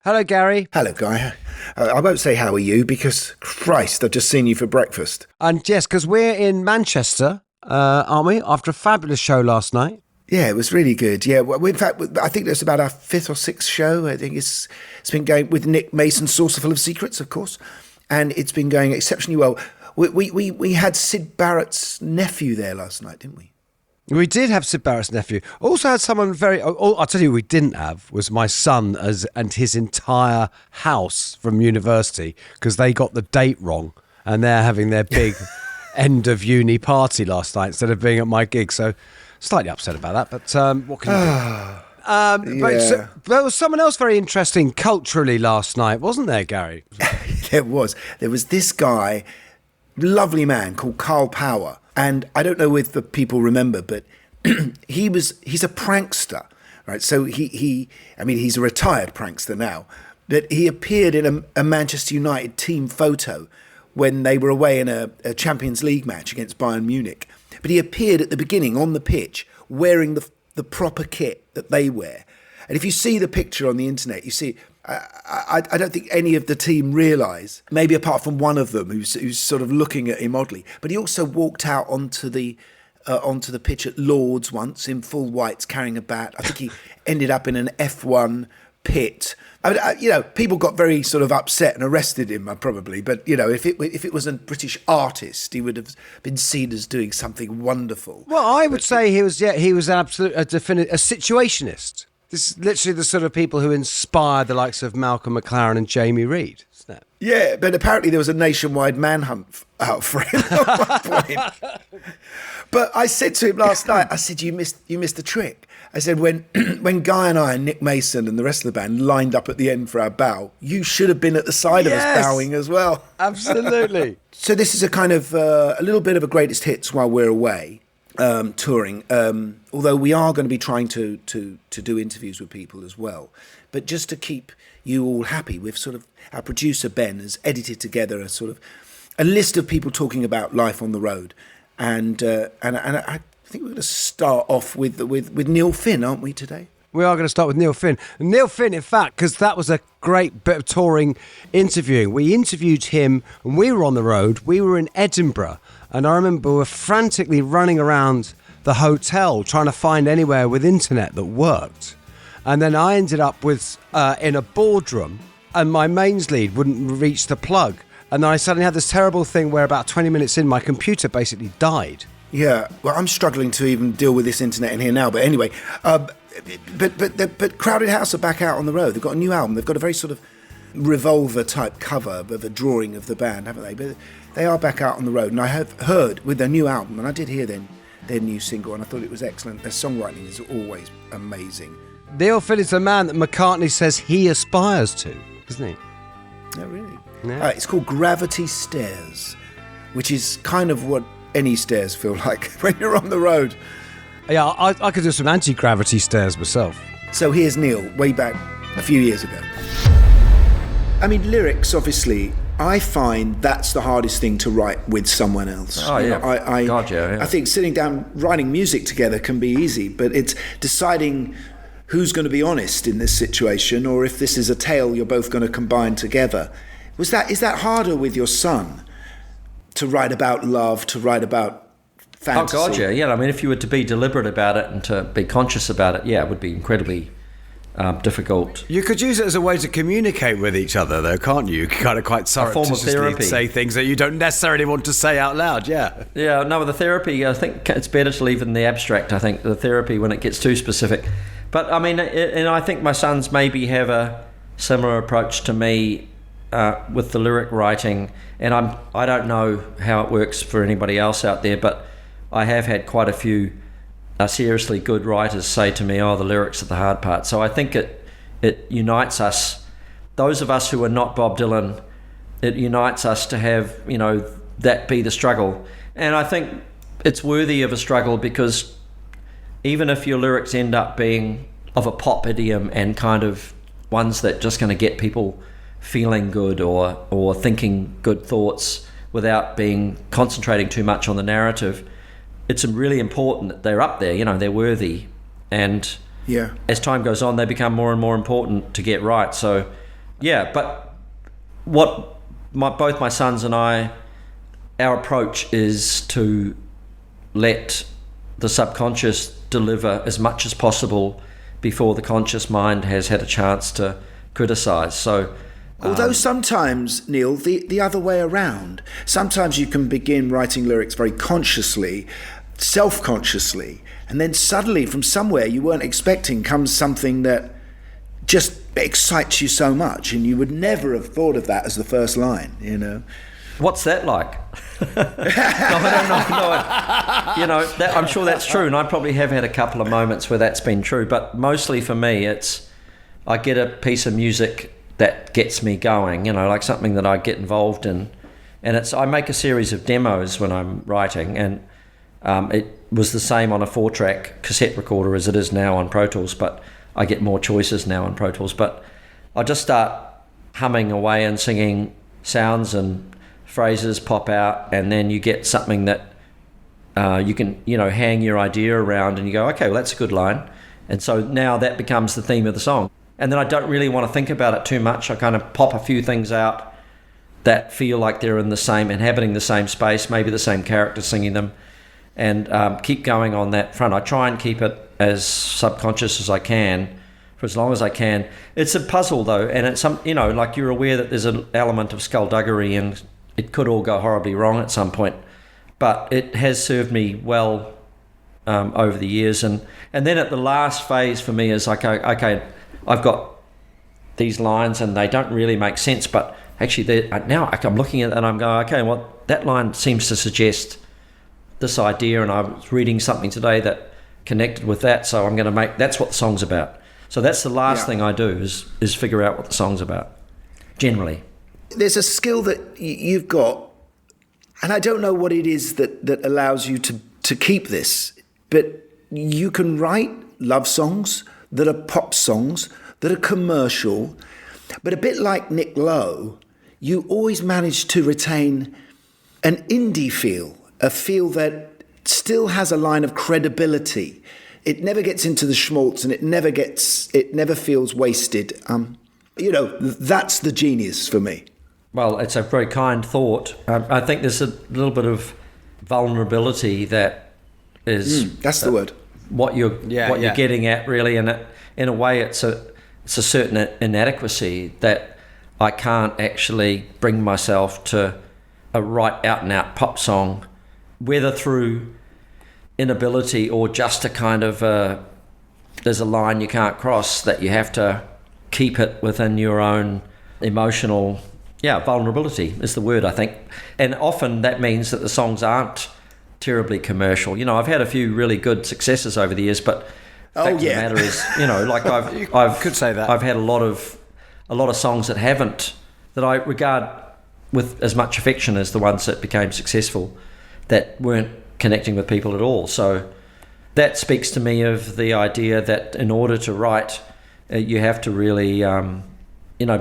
Hello, Gary. Hello, Guy. I won't say how are you because, Christ, I've just seen you for breakfast. And yes, because we're in Manchester, aren't we? After a fabulous show last night. Yeah, it was really good. Yeah, well, in fact, I think it's about our 5th or 6th show. I think it's been going with Nick Mason, Saucerful of Secrets, of course, and it's been going exceptionally well. We had Syd Barrett's nephew there last night, didn't we? We did have Syd Barrett's nephew. Also had someone I'll tell you who we didn't have was my son and his entire house from university, because they got the date wrong and they're having their big end of uni party last night instead of being at my gig. So slightly upset about that, but what can you do? But there was someone else very interesting culturally last night, wasn't there, Gary? There was. There was this guy, lovely man called Carl Power. And I don't know if the people remember, but he's a prankster, right? So he's a retired prankster now, but he appeared in a Manchester United team photo when they were away in a Champions League match against Bayern Munich. But he appeared at the beginning on the pitch wearing the proper kit that they wear. And if you see the picture on the internet, you see, I don't think any of the team realise, maybe apart from one of them who's sort of looking at him oddly, but he also walked out onto the pitch at Lord's once in full whites carrying a bat. I think he ended up in an F1 pit. People got very sort of upset and arrested him probably, but if it was a British artist, he would have been seen as doing something wonderful. Well, I would say he was an absolute a situationist. This is literally the sort of people who inspired the likes of Malcolm McLaren and Jamie Reid, isn't it? Yeah, but apparently there was a nationwide manhunt out for him at one point. But I said to him last night, I said, you missed the trick. I said, when Guy and I and Nick Mason and the rest of the band lined up at the end for our bow, you should have been at the side of us bowing as well. Absolutely. So this is a kind of a little bit of a greatest hits while we're away. Touring, although we are going to be trying to do interviews with people as well. But just to keep you all happy, we've sort of, our producer Ben has edited together a sort of a list of people talking about life on the road, and I think we're going to start off with Neil Finn, aren't we, today? We are going to start with Neil Finn. Neil Finn, in fact, because that was a great bit of touring interviewing. We interviewed him when we were on the road. We were in Edinburgh. And I remember we were frantically running around the hotel trying to find anywhere with internet that worked. And then I ended up in a boardroom and my mains lead wouldn't reach the plug. And then I suddenly had this terrible thing where about 20 minutes in, my computer basically died. Yeah, well, I'm struggling to even deal with this internet in here now. But anyway, but Crowded House are back out on the road. They've got a new album. They've got a very sort of revolver-type cover of a drawing of the band, haven't they? But they are back out on the road, and I have heard with their new album, and I did hear their new single, and I thought it was excellent. Their songwriting is always amazing. Neil Finn is the man that McCartney says he aspires to, isn't he? Oh, really? Yeah. It's called Gravity Stairs, which is kind of what any stairs feel like when you're on the road. Yeah, I could do some anti-gravity stairs myself. So here's Neil, way back a few years ago. I mean, lyrics, obviously, I find that's the hardest thing to write with someone else. Oh, yeah. I think sitting down, writing music together can be easy, but it's deciding who's going to be honest in this situation, or if this is a tale you're both going to combine together. Is that harder with your son, to write about love, to write about fantasy? Oh, God, yeah. Yeah, I mean, if you were to be deliberate about it and to be conscious about it, yeah, it would be incredibly difficult. You could use it as a way to communicate with each other, though, can't you? You can kind of quite surreptitiously say things that you don't necessarily want to say out loud, yeah. Yeah, no, with the therapy, I think it's better to leave it in the abstract, I think, the therapy when it gets too specific. But, I mean, and I think my sons maybe have a similar approach to me with the lyric writing, and I don't know how it works for anybody else out there, but I have had quite a few seriously good writers say to me, the lyrics are the hard part. So I think it unites us, those of us who are not Bob Dylan, it unites us to have, that be the struggle. And I think it's worthy of a struggle, because even if your lyrics end up being of a pop idiom and kind of ones that just going to get people feeling good or thinking good thoughts without concentrating too much on the narrative, it's really important that they're up there, they're worthy. And as time goes on, they become more and more important to get right. So but what both my sons and I, our approach is to let the subconscious deliver as much as possible before the conscious mind has had a chance to criticize. So, although sometimes, Neil, the other way around, sometimes you can begin writing lyrics very consciously, self-consciously, and then suddenly from somewhere you weren't expecting comes something that just excites you so much, and you would never have thought of that as the first line, you know. What's that like? No, I don't know. I'm sure that's true, and I probably have had a couple of moments where that's been true, but mostly for me, I get a piece of music that gets me going, like something that I get involved in, and I make a series of demos when I'm writing, and it was the same on a 4-track cassette recorder as it is now on Pro Tools, but I get more choices now on Pro Tools, but I just start humming away and singing sounds and phrases pop out, and then you get something that you can hang your idea around, and you go, okay, well, that's a good line, and so now that becomes the theme of the song. And then I don't really want to think about it too much. I kind of pop a few things out that feel like they're inhabiting the same space, maybe the same character singing them, and keep going on that front. I try and keep it as subconscious as I can for as long as I can. It's a puzzle though, and it's like you're aware that there's an element of skullduggery, and it could all go horribly wrong at some point, but it has served me well over the years. And then at the last phase for me is like, okay, I've got these lines and they don't really make sense, but actually now I'm looking at it and I'm going, okay, well, that line seems to suggest this idea, and I was reading something today that connected with that, so I'm going to that's what the song's about. So that's the last thing I do is figure out what the song's about, generally. There's a skill that you've got, and I don't know what it is that allows you to keep this, but you can write love songs that are pop songs, that are commercial, but a bit like Nick Lowe, you always manage to retain an indie feel, a feel that still has a line of credibility. It never gets into the schmaltz, and it never feels wasted. That's the genius for me. Well, it's a very kind thought. I think there's a little bit of vulnerability that is... that's the word. What you're getting at, really, and in a way it's a certain inadequacy that I can't actually bring myself to write out and out pop song, whether through inability or just a kind of there's a line you can't cross, that you have to keep it within your own emotional vulnerability is the word, I think. And often that means that the songs aren't terribly commercial. I've had a few really good successes over the years, but the fact of the matter is, like I've could say that I've had a lot of songs that I regard with as much affection as the ones that became successful, that weren't connecting with people at all. So that speaks to me of the idea that in order to write, you have to really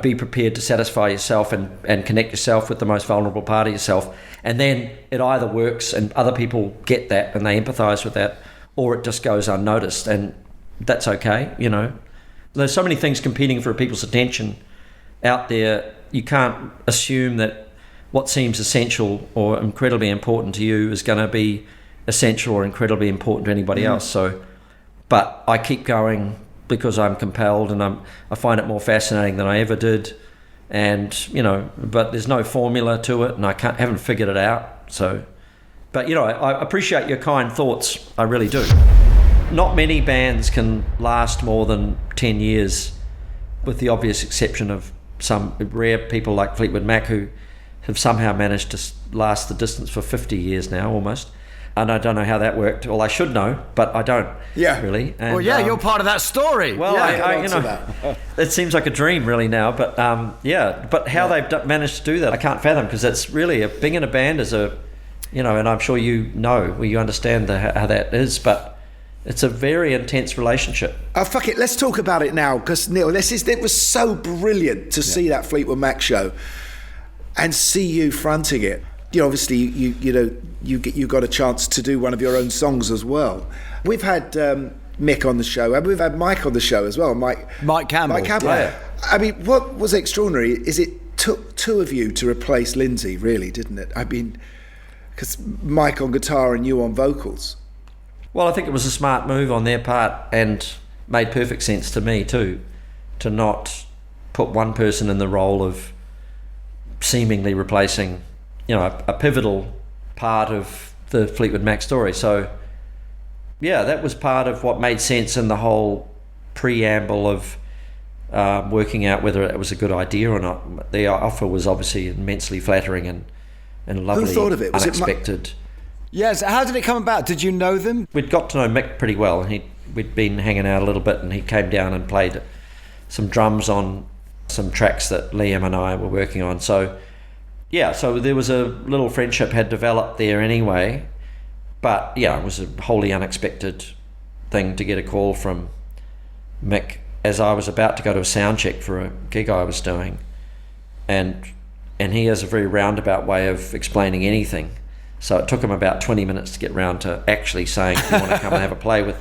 be prepared to satisfy yourself and connect yourself with the most vulnerable part of yourself. And then it either works and other people get that and they empathize with that, or it just goes unnoticed, and that's okay. There's so many things competing for people's attention out there. You can't assume that what seems essential or incredibly important to you is going to be essential or incredibly important to anybody else. So, but I keep going because I'm compelled, and I find it more fascinating than I ever did. And but there's no formula to it, and I haven't figured it out. So, but I appreciate your kind thoughts. I really do. Not many bands can last more than 10 years, with the obvious exception of some rare people like Fleetwood Mac, who have somehow managed to last the distance for 50 years now, almost. And I don't know how that worked. Well, I should know, but I don't. Really. And, you're part of that story. Well, it seems like a dream, really, now. But but how they've managed to do that, I can't fathom, because it's really being in a band is and I'm sure you understand how that is, but it's a very intense relationship. Oh, fuck it, let's talk about it now, because Neil, it was so brilliant to see that Fleetwood Mac show and see you fronting it. Obviously you got a chance to do one of your own songs as well. We've had Mick on the show, and we've had Mike on the show as well. Mike Campbell. Yeah. I mean, what was extraordinary is it took two of you to replace Lindsay, really, didn't it? I mean, because Mike on guitar and you on vocals. Well, I think it was a smart move on their part and made perfect sense to me too, to not put one person in the role of seemingly replacing, a pivotal part of the Fleetwood Mac story. So, yeah, that was part of what made sense in the whole preamble of working out whether it was a good idea or not. The offer was obviously immensely flattering and lovely. Who thought of it? Was unexpected. Yes. How did it come about? Did you know them? We'd got to know Mick pretty well. We'd been hanging out a little bit, and he came down and played some drums on some tracks that Liam and I were working on. So, yeah, so there was a little friendship had developed there anyway. But, yeah, it was a wholly unexpected thing to get a call from Mick as I was about to go to a sound check for a gig I was doing. And he has a very roundabout way of explaining anything. So it took him about 20 minutes to get round to actually saying, do you want to come and have a play with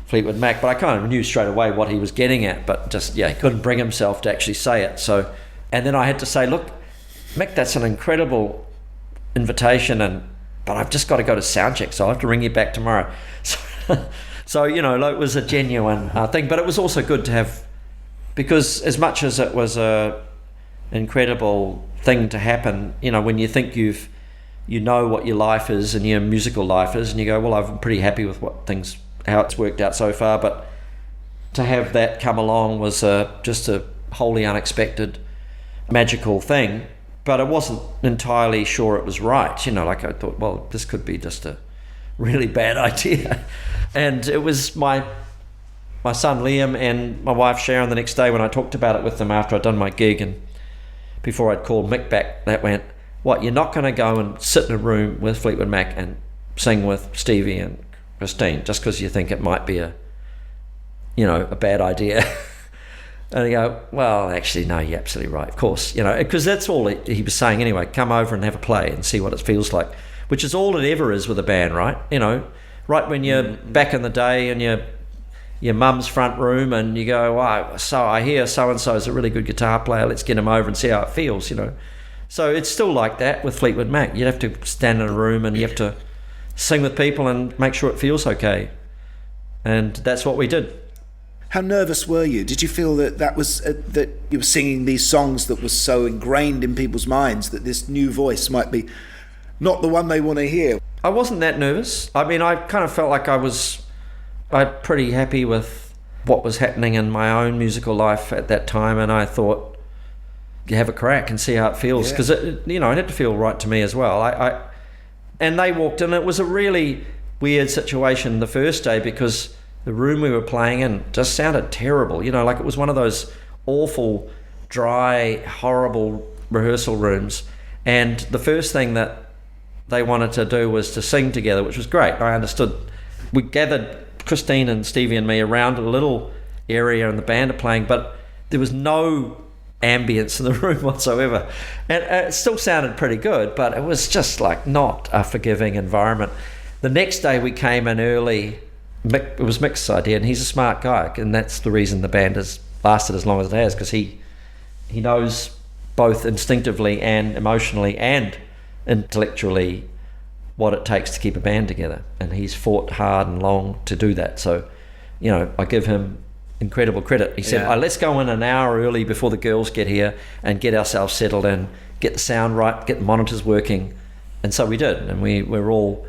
Fleetwood Mac? But I kind of knew straight away what he was getting at, but just, he couldn't bring himself to actually say it. So, and then I had to say, look, Mick, that's an incredible invitation, but I've just got to go to soundcheck, so I'll have to ring you back tomorrow. So it was a genuine thing, but it was also good to have, because as much as it was a incredible thing to happen, when you think you know what your life is and your musical life is, and you go, well, I'm pretty happy with how it's worked out so far, but to have that come along was just a wholly unexpected, magical thing. But I wasn't entirely sure it was right. I thought, well, this could be just a really bad idea. And it was my son Liam and my wife Sharon the next day when I talked about it with them after I'd done my gig and before I'd called Mick back, that went, what, you're not going to go and sit in a room with Fleetwood Mac and sing with Stevie and Christine just because you think it might be a bad idea? And I go, well, actually, no, you're absolutely right, of course, because that's all he was saying anyway. Come over and have a play and see what it feels like, which is all it ever is with a band, right? Right when you're back in the day in your mum's front room and you go, wow, so I hear so-and-so is a really good guitar player, let's get him over and see how it feels, So it's still like that with Fleetwood Mac. You'd have to stand in a room and you have to sing with people and make sure it feels okay. And that's what we did. How nervous were you? Did you feel that was that you were singing these songs that was so ingrained in people's minds that this new voice might be not the one they want to hear? I wasn't that nervous. I mean, I kind of felt like I'm pretty happy with what was happening in my own musical life at that time, and I thought, you have a crack and see how it feels, because it had to feel right to me as well. And they walked in. It was a really weird situation the first day because the room we were playing in just sounded terrible. Like it was one of those awful, dry, horrible rehearsal rooms. And the first thing that they wanted to do was to sing together, which was great. I understood. We gathered Christine and Stevie and me around a little area and the band are playing, but there was no ambience in the room whatsoever. And it still sounded pretty good, but it was just like not a forgiving environment. The next day we came in early. It was Mick's idea, and he's a smart guy, and that's the reason the band has lasted as long as it has, because he knows both instinctively and emotionally and intellectually what it takes to keep a band together, and he's fought hard and long to do that. So I give him incredible credit. He said, let's go in an hour early before the girls get here and get ourselves settled in, get the sound right, get the monitors working. And so we did, and we were all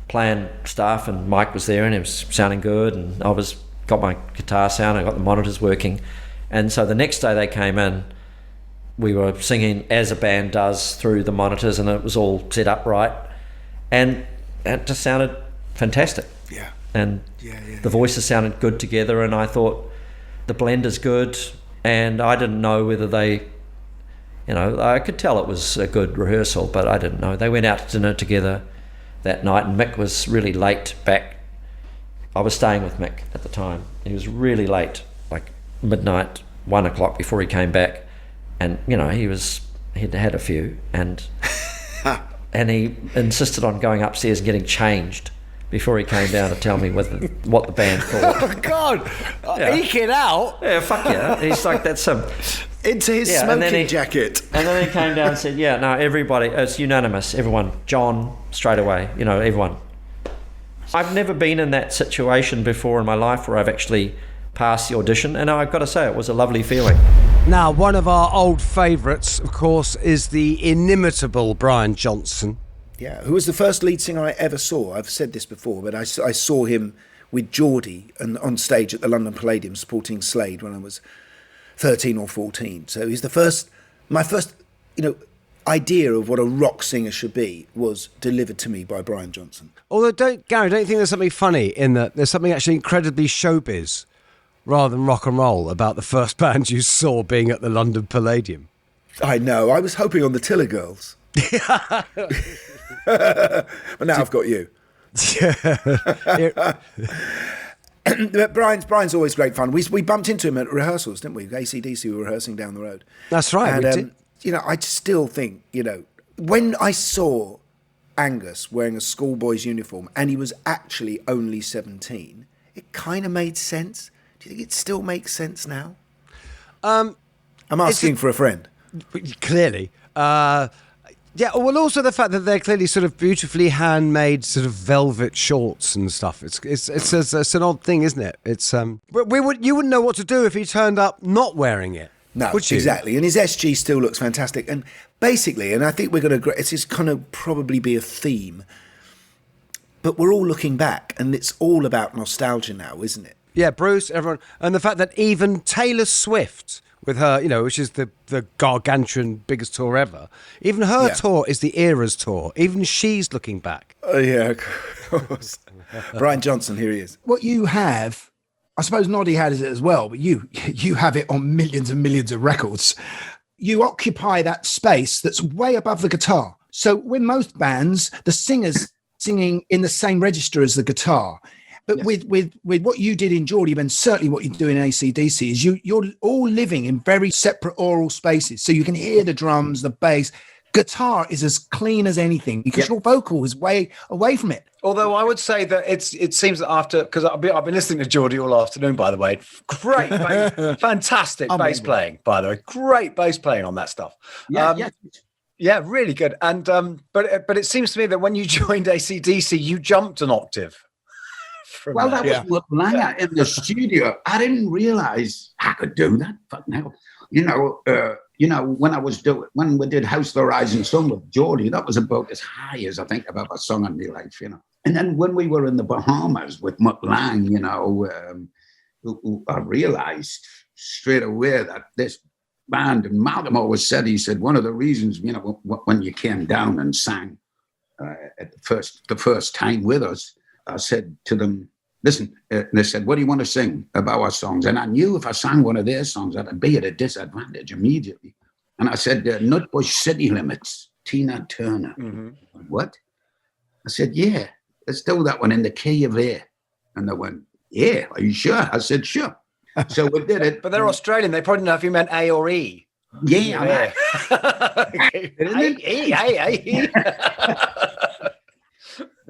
playing stuff, and Mike was there and it was sounding good, and I got my guitar sound, I got the monitors working. And so the next day they came in, we were singing as a band does through the monitors, and it was all set up right, and it just sounded fantastic. And the voices sounded good together, and I thought the blend is good, and I didn't know whether they, I could tell it was a good rehearsal, but I didn't know. They went out to dinner together that night, and Mick was really late back. I was staying with Mick at the time. He was really late, like midnight, 1 o'clock before he came back, and he'd had a few, and and he insisted on going upstairs and getting changed before he came down to tell me what the band thought. Oh God, eke it out. Yeah, fuck yeah. He's like, that's him. into his and then smoking jacket. And then he came down and said, yeah, no, everybody, it's unanimous, everyone. John, straight away, everyone. I've never been in that situation before in my life where I've actually passed the audition, and I've got to say, it was a lovely feeling. Now, one of our old favourites, of course, is the inimitable Brian Johnson. Yeah, who was the first lead singer I ever saw. I've said this before, but I saw him with Geordie and on stage at the London Palladium supporting Slade when I was 13 or 14. So he's my first, idea of what a rock singer should be was delivered to me by Brian Johnson. Although, Gary, don't you think there's something funny in that there's something actually incredibly showbiz rather than rock and roll about the first band you saw being at the London Palladium? I know. I was hoping on the Tiller Girls. But now I've got you. But Brian's always great fun. We bumped into him at rehearsals, didn't we? AC/DC were rehearsing down the road. That's right. And I still think, when I saw Angus wearing a schoolboy's uniform and he was actually only 17, it kind of made sense. Do you think it still makes sense now? I'm asking for a friend. Clearly. Yeah, well, also the fact that they're clearly sort of beautifully handmade sort of velvet shorts and stuff. It's an odd thing, isn't it? But you wouldn't know what to do if he turned up not wearing it. No, would you? Exactly. And his SG still looks fantastic. And basically, and I think we're going to, it's going to probably be a theme, but we're all looking back and it's all about nostalgia now, isn't it? Yeah, Bruce, everyone. And the fact that even Taylor Swift, with her, which is the gargantuan biggest tour ever, even her tour is the Eras tour. Even she's looking back. Oh, yeah, of course. Brian Johnson, here he is. What you have, I suppose Noddy has it as well, but you have it on millions and millions of records. You occupy that space that's way above the guitar. So when most bands, the singer's singing in the same register as the guitar. But with what you did in Geordie, and certainly what you do in AC/DC, is you're all living in very separate aural spaces. So you can hear the drums, the bass. Guitar is as clean as anything because your vocal is way away from it. Although I would say that it seems that after, because I've been listening to Geordie all afternoon, by the way. Great, fantastic bass playing, by the way. Great bass playing on that stuff. Yeah, really good. And but it seems to me that when you joined AC/DC, you jumped an octave. Well, that was what Langer in the studio. I didn't realize I could do that. Fucking hell. When we did House the Rising Sun with Geordie, that was about as high as I think I've ever sung in my life, And then when we were in the Bahamas with Mutt Lang, I realized straight away that this band, and Malcolm always said, he said, one of the reasons, when you came down and sang at the first time with us, I said to them, listen, they said, what do you want to sing about our songs? And I knew if I sang one of their songs, I'd be at a disadvantage immediately. And I said, Nutbush City Limits, Tina Turner. Mm-hmm. What? I said, yeah, let's do that one in the key of A. And they went, yeah, are you sure? I said, sure. So we did it. But they're Australian. They probably know if you meant A or E. Yeah. E.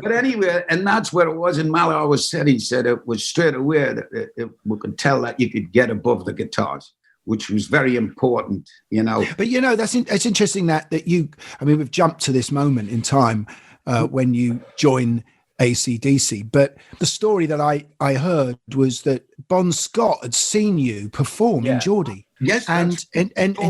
But anyway, and that's where it was. And Mal always said, he said it was straight away that we could tell that you could get above the guitars, which was very important, But it's interesting that we've jumped to this moment in time when you join AC/DC. But the story that I heard was that Bon Scott had seen you perform in Geordie. Yes, and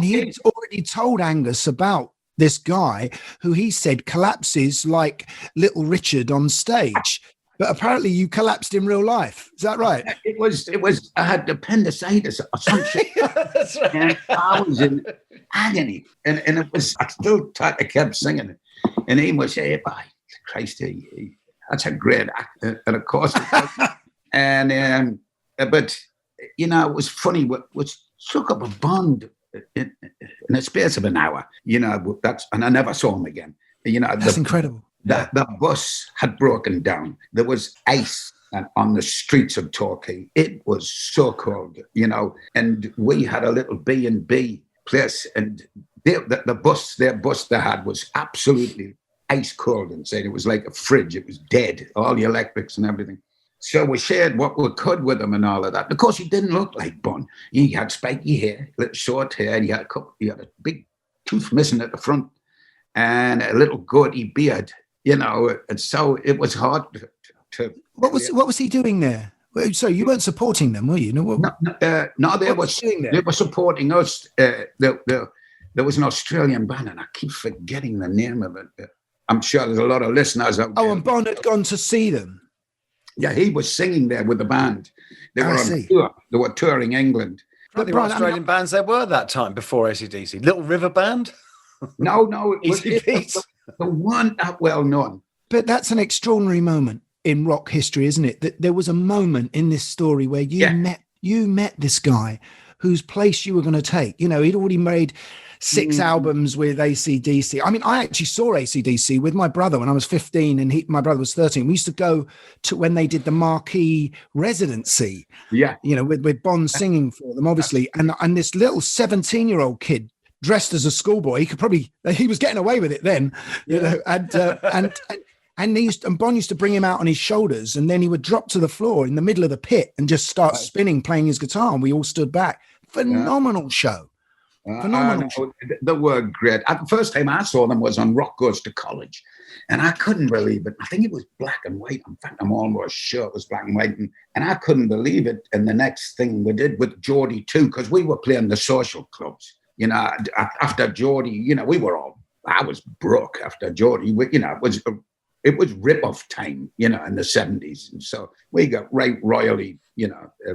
he had already told Angus about this guy who he said collapses like Little Richard on stage. But apparently you collapsed in real life. Is that right? It was. I had appendicitis or something. That's right. And I was in agony. And it was, I kept singing it. And he was saying, by Christ, that's a great act. And of course, and but, it was funny. We struck up a bond in the space of an hour, and I never saw him again. That's incredible. The bus had broken down. There was ice on the streets of Torquay. It was so cold, and we had a little B&B place, and their bus they had was absolutely ice cold inside. It was like a fridge. It was dead, all the electrics and everything. So we shared what we could with him and all of that. Of course, he didn't look like Bon. He had spiky hair, little short hair, and he had a big tooth missing at the front and a little gaudy beard, and so it was hard to What was he doing there? So you weren't supporting them, were you? No, they were supporting us. There was an Australian band, and I keep forgetting the name of it. I'm sure there's a lot of listeners out there. Oh, and Bon had gone to see them. Yeah, he was singing there with the band. They were on tour. They were touring England. But Brian, Australian bands there were that time before AC/DC. Little River Band? No, it was the one that well known. But that's an extraordinary moment in rock history, isn't it? That there was a moment in this story where you met this guy whose place you were going to take. He'd already made 6 albums with AC/DC. I mean, I actually saw AC/DC with my brother when I was 15 and my brother was 13. We used to go to when they did the Marquee residency. Yeah. With Bon singing for them, obviously. And this little 17-year-old kid dressed as a schoolboy, he was getting away with it then, and Bon used to bring him out on his shoulders, and then he would drop to the floor in the middle of the pit and just start spinning, playing his guitar, and we all stood back. Phenomenal show. Phenomenal. They were great. The first time I saw them was on Rock Goes to College, and I couldn't believe it. I think it was black and white. In fact, I'm almost sure it was black and white, and I couldn't believe it. And the next thing we did with Geordie too, because we were playing the social clubs. After Geordie, I was broke after Geordie. It was rip-off time, in the 70s. And so we got royally,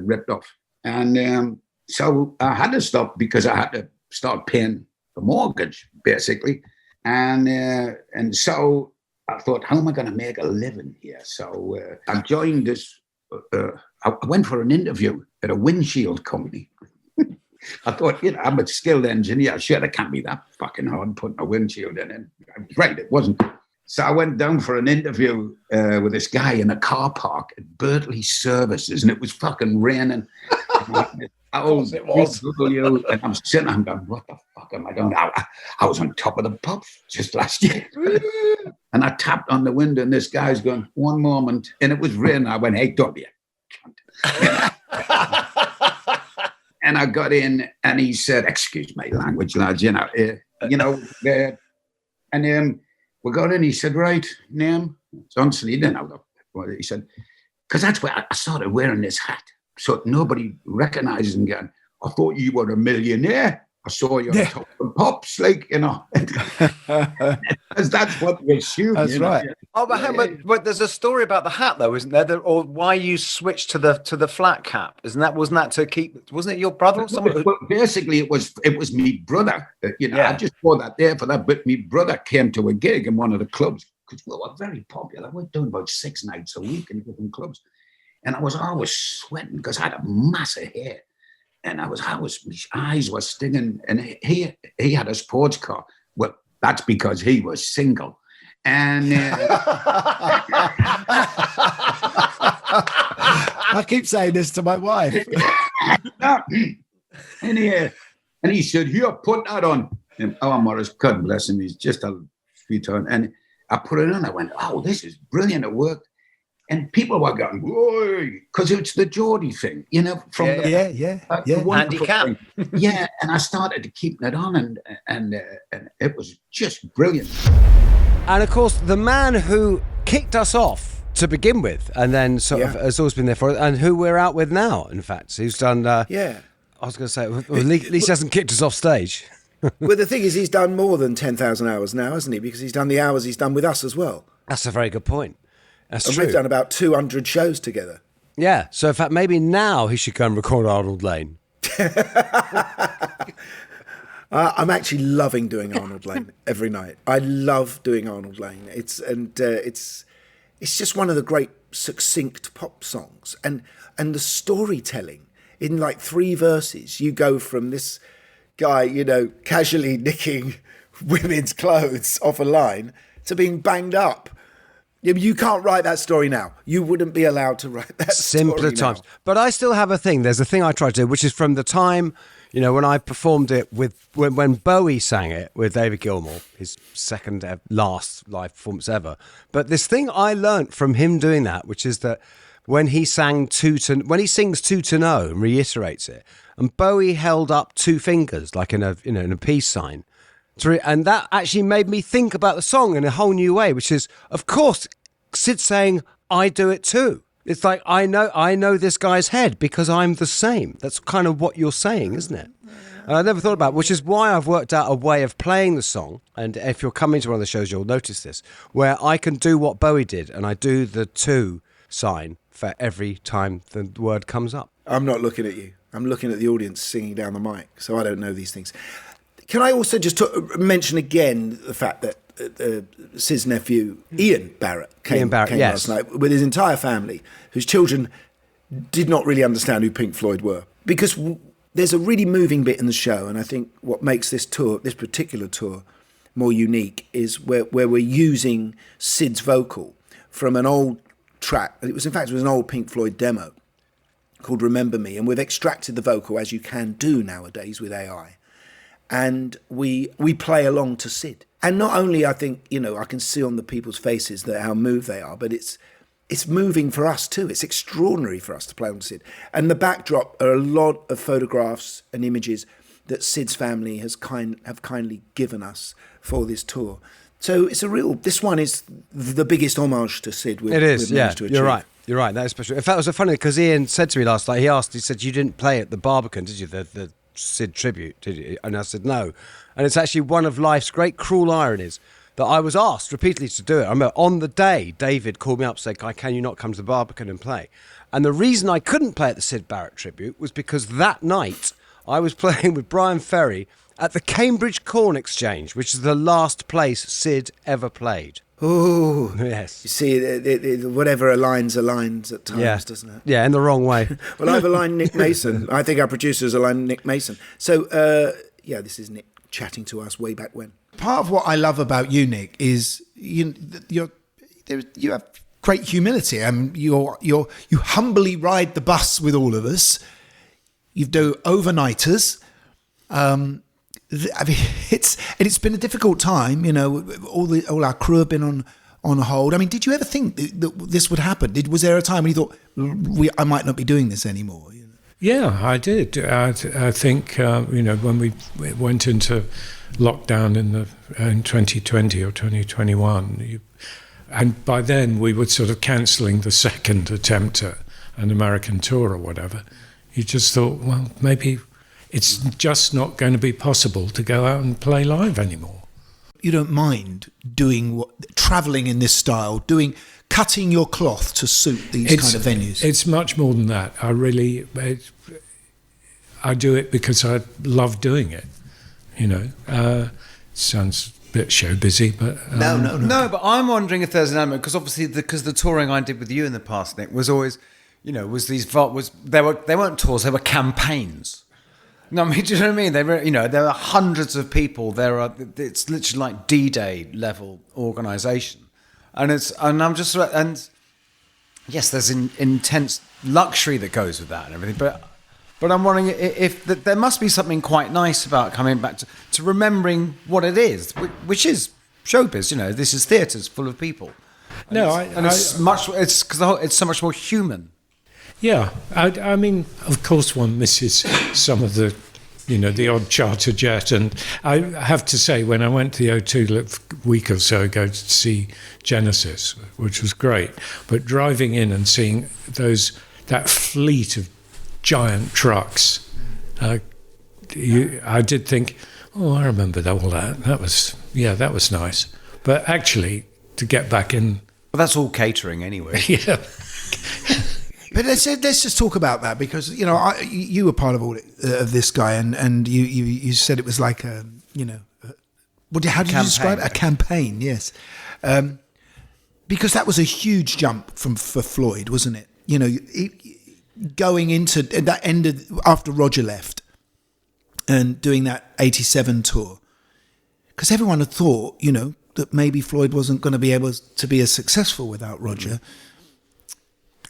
ripped off. And so I had to stop because I had to start paying the mortgage, basically. And so I thought, how am I going to make a living here? So I joined this. I went for an interview at a windshield company. I thought, I'm a skilled engineer. Sure, it can't be that fucking hard putting a windshield in it. Right, it wasn't. So I went down for an interview with this guy in a car park at Bertley Services, and it was fucking raining. It was. And I'm sitting, I'm going, what the fuck am I doing? I was on top of the pops just last year. And I tapped on the window, and this guy's going, one moment. And it was raining. I went, hey, W. And I got in, and he said, excuse my language, lads, and we got in, he said, right, name. So honestly, then he said, because that's where I started wearing this hat. So nobody recognizes him again. I thought you were a millionaire. I saw you on top of pops, because that's what we assume. That's right. Oh, but there's a story about the hat, though, isn't there? Or why you switched to the flat cap? Wasn't that to keep? Wasn't it your brother or someone? Well, basically, it was me brother. I just saw that there for that. But me brother came to a gig in one of the clubs because we were very popular. We're doing about 6 nights a week in different clubs, and I was always sweating because I had a massive hair. And my eyes were stinging, and he had a sports car. Well, that's because he was single. And I keep saying this to my wife. and he said, here, put that on. And Morris, God bless him, he's just a sweetheart. And I put it on, I went, oh, this is brilliant, it worked. And people were going, whoa, because it's the Geordie thing, from the handicap. Yeah, and I started to keep it on, and it was just brilliant. And of course, the man who kicked us off to begin with, and then sort of has always been there for us, and who we're out with now, in fact, who's done. I was going to say, well, at least he hasn't kicked us off stage. Well, the thing is, he's done more than 10,000 hours now, hasn't he? Because he's done the hours he's done with us as well. That's a very good point. That's true. We've done about 200 shows together. Yeah, so in fact, maybe now he should go and record Arnold Lane. I'm actually loving doing Arnold Lane every night. I love doing Arnold Lane. It's just one of the great succinct pop songs, and the storytelling in like 3 verses. You go from this guy, casually nicking women's clothes off a line to being banged up. You can't write that story now. You wouldn't be allowed to write that Simpler story times. now. But I still have a thing. There's a thing I try to do, which is from the time, when I performed it when Bowie sang it with David Gilmour, his last live performance ever. But this thing I learnt from him doing that, which is that when he sings two to know and reiterates it, and Bowie held up two fingers like in a peace sign, and that actually made me think about the song in a whole new way, which is, of course, Syd saying, "I do it too." It's like, I know this guy's head because I'm the same. That's kind of what you're saying, isn't it? And I never thought about it, which is why I've worked out a way of playing the song. And if you're coming to one of the shows, you'll notice this, where I can do what Bowie did, and I do the two sign for every time the word comes up. I'm not looking at you. I'm looking at the audience singing down the mic, so I don't know these things. Can I also just mention again the fact that Syd's nephew, Ian Barrett, came last night with his entire family, whose children did not really understand who Pink Floyd were. Because there's a really moving bit in the show, and I think what makes this particular tour, more unique is where we're using Syd's vocal from an old track. It was an old Pink Floyd demo called Remember Me, and we've extracted the vocal, as you can do nowadays with AI. And we play along to Syd. And not only, I think, I can see on the people's faces how moved they are, but it's moving for us too. It's extraordinary for us to play on Syd. And the backdrop are a lot of photographs and images that Syd's family have kindly given us for this tour. So this one is the biggest homage to Syd we've managed to achieve. You're right. That is special. In fact, it was funny because Ian said to me last night, he said, "You didn't play at the Barbican, did you? The Syd tribute, did you?" And I said, "No." And it's actually one of life's great cruel ironies that I was asked repeatedly to do it. I remember on the day, David called me up saying, "Can you not come to the Barbican and play?" And the reason I couldn't play at the Syd Barrett tribute was because that night I was playing with Brian Ferry at the Cambridge Corn Exchange, which is the last place Syd ever played. Oh, yes. You see, whatever aligns at times, doesn't it? Yeah, in the wrong way. Well, I've aligned Nick Mason. I think our producers aligned Nick Mason. So, this is Nick chatting to us way back when. Part of what I love about you, Nick, is you have great humility. You humbly ride the bus with all of us. You do overnighters. It's been a difficult time. All our crew have been on hold. I mean, did you ever think that this would happen? Was there a time when you thought I might not be doing this anymore? Yeah, I did. I think when we went into lockdown in 2020 or 2021, and by then we were sort of cancelling the second attempt at an American tour or whatever. You just thought, well, maybe it's just not going to be possible to go out and play live anymore. You don't mind travelling in this style, cutting your cloth to suit these kind of venues? It's much more than that. I do it because I love doing it. Sounds a bit show busy, but no. But I'm wondering if there's an element, because obviously the touring I did with you in the past, Nick, was always, they weren't tours, they were campaigns. No, I mean, do you know what I mean? There are hundreds of people. It's literally like D-Day level organisation, and yes, there's intense luxury that goes with that and everything. But I'm wondering if there must be something quite nice about coming back to remembering what it is, which is showbiz. This is theatres full of people. It's so much more human. Yeah, I mean, of course, one misses some of the, the odd charter jet. And I have to say, when I went to the O2 a week or so ago to see Genesis, which was great, but driving in and seeing that fleet of giant trucks, I did think, I remember all that. That was nice. But actually, to get back in... Well, that's all catering anyway. Yeah. But let's just talk about that, because you were part of all of this guy, and you said it was like how did you describe it? A campaign? Yes, because that was a huge jump for Floyd, wasn't it? Going into that ended after Roger left, and doing that '87 tour, because everyone had thought that maybe Floyd wasn't going to be able to be as successful without Roger.